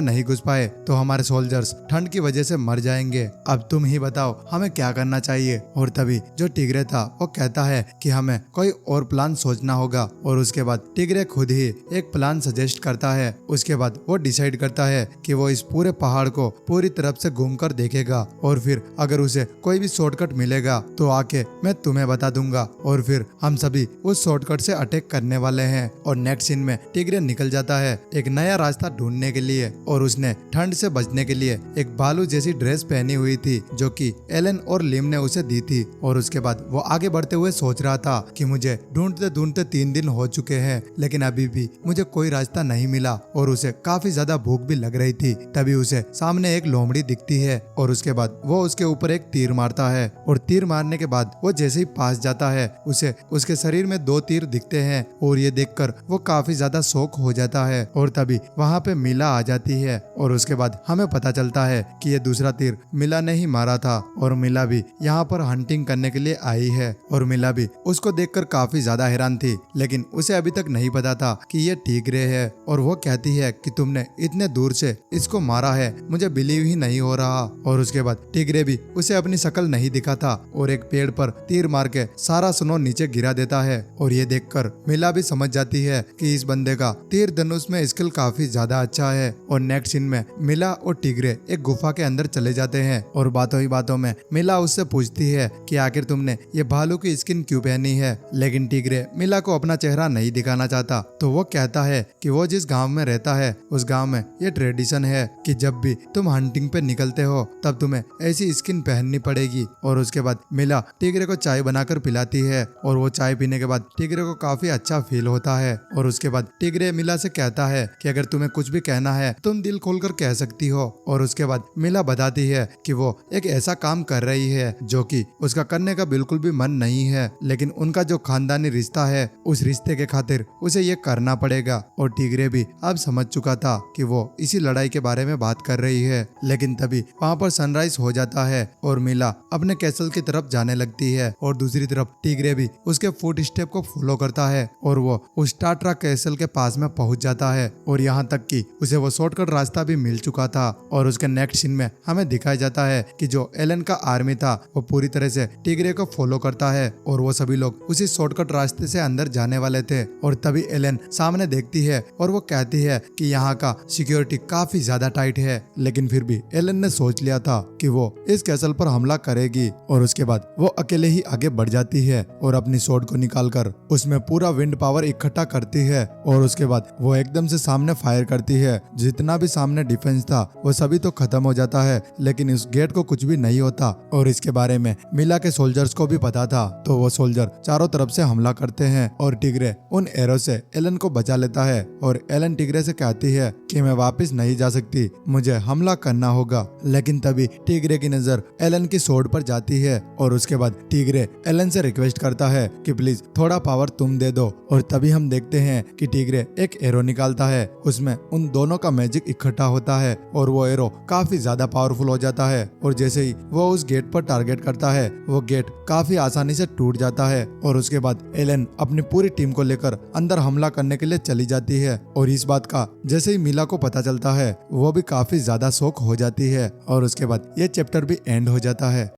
नहीं घुस पाए तो हमारे सोल्जर्स ठंड की वजह से मर जाएंगे। अब तुम ही बताओ हमें क्या करना चाहिए। और तभी जो टिग्रे था वो कहता है कि हमें कोई और प्लान सोचना होगा। और उसके बाद टिग्रे खुद ही एक प्लान सजेस्ट करता है। उसके बाद वो डिसाइड करता है कि वो इस पूरे पहाड़ को पूरी तरफ से घूमकर देखेगा और फिर अगर उसे कोई भी शॉर्टकट मिलेगा तो आके मैं तुम्हें बता दूंगा और फिर हम सभी उस शॉर्टकट से अटैक करने वाले हैं। और नेक्स्ट सीन में टिग्रे निकल जाता है एक नया रास्ता ढूंढने के लिए और उसने ठंड से बचने के लिए एक भालू जैसी ड्रेस पहनी हुई थी जो कि एलन और लिम ने उसे दी थी। और उसके बाद वो आगे बढ़ते हुए सोच रहा था कि मुझे ढूंढते ढूंढते 3 दिन हो चुके हैं लेकिन अभी भी मुझे कोई रास्ता नहीं मिला और उसे काफी ज्यादा भूख भी लग रही थी। तभी उसे सामने एक लोमड़ी दिखती है और उसके बाद वो उसके ऊपर एक तीर मारता है और तीर मारने के बाद वो जैसे ही पास जाता है उसे उसके शरीर में 2 तीर दिखते हैं और ये देखकर वो काफी ज्यादा शौक हो जाता है। और तभी वहाँ पे मिला आ जाती है और उसके बाद हमें पता चलता है कि ये दूसरा तीर मिला ने ही मारा था और मिला भी यहाँ पर हंटिंग करने के लिए आई है। और मिला भी उसको देखकर काफी ज्यादा हैरान थी लेकिन उसे अभी तक नहीं पता था कि ये टिग्रे है। और वो कहती है कि तुमने इतने दूर से इसको मारा है, मुझे बिलीव ही नहीं हो रहा। और उसके बाद टिग्रे भी उसे अपनी शक्ल नहीं दिखाता और एक पेड़ पर तीर मार के सारा स्नो नीचे गिरा देता है। और ये देखकर मिला भी समझ जाती है कि इस बंदे का तीर धनुष में स्किल काफी ज्यादा अच्छा है। और नेक्स्ट सीन में मिला और टिग्रे एक गुफा के अंदर चले जाते हैं और बातों ही बातों में मिला उससे पूछती है कि आखिर तुमने ये भालू की स्किन क्यों पहनी है। लेकिन टिग्रे मिला को अपना चेहरा नहीं दिखाना चाहता तो वो कहता है कि वो जिस गांव में रहता है उस गांव में ये ट्रेडिशन है कि जब भी तुम हंटिंग पे निकलते हो तब तुम्हें ऐसी स्किन पहननी पड़ेगी। और उसके बाद मिला टिग्रे को चाय बनाकर पिलाती है और वो चाय पीने के बाद टिग्रे को काफी अच्छा फील होता है। और उसके बाद टिग्रे मिला से कहता है कि अगर तुम्हें कुछ भी कहना है तुम दिल खोलकर कह सकती हो। और उसके बाद मिला बताती है कि वो एक ऐसा काम कर रही है जो कि उसका करने का बिल्कुल भी मन नहीं है लेकिन उनका जो खानदानी रिश्ता है उस रिश्ते के खातिर उसे ये करना पड़ेगा। और टिग्रे भी अब समझ चुका था कि वो इसी लड़ाई के बारे में बात कर रही है। लेकिन तभी वहाँ पर सनराइज हो जाता है और मिला अपने कैसल की तरफ जाने लगती है और दूसरी तरफ टिग्रे भी उसके फुट स्टेप को फॉलो करता है और वो उस टाट्रा कैसल के पास में पहुंच जाता है। और यहाँ तक कि उसे वो शॉर्टकट रास्ता भी मिल चुका था। और उसके नेक्स्ट सीन में हमें दिखाया जाता है कि जो एलन का आर्मी था वो पूरी तरह से टिग्रे को फॉलो करता है और वो सभी लोग उसी शॉर्टकट रास्ते से अंदर जाने वाले थे। और तभी एलन सामने देखती है और वो कहती है कि यहाँ का सिक्योरिटी काफी ज्यादा टाइट है। लेकिन फिर भी एलन ने सोच लिया था कि वो इस कैसल पर हमला करेगी। और उसके बाद वो अकेले ही आगे बढ़ जाती है और अपनी स्वॉर्ड को निकालकर उसमें पूरा विंड पावर इकट्ठा करती है। और उसके बाद वो एकदम से सामने फायर करती है। जितना भी सामने डिफेंस था वो सभी तो खत्म हो जाता है लेकिन इस गेट को कुछ भी नहीं होता। और इसके बारे में मिला के सोल्जर्स को भी पता था तो वो सोल्जर चारों तरफ से हमला करते हैं और टिग्रे उन एरो से एलन को बचा लेता है। और एलन टिग्रे से कहती है कि मैं वापस नहीं जा सकती, मुझे हमला करना होगा। लेकिन तभी टिग्रे की नजर एलन की स्वॉर्ड पर जाती है और उसके बाद टिग्रे एलन से रिक्वेस्ट करता है कि प्लीज थोड़ा पावर तुम दे दो। और तभी हम देखते हैं कि टिग्रे एक एरो निकालता है, उसमें उन दोनों का मैजिक इकट्ठा होता है और वो एरो काफी ज्यादा पावरफुल हो जाता है। और जैसे ही वो उस गेट पर टारगेट करता है वो गेट काफी आसानी से टूट जाता है। और उसके बाद एलन अपनी पूरी टीम को लेकर अंदर हमला करने के लिए चली जाती है। और इस बात का जैसे ही मिला को पता चलता है वो भी काफी ज्यादा शॉक हो जाती है। और उसके बाद ये चैप्टर भी एंड हो जाता है।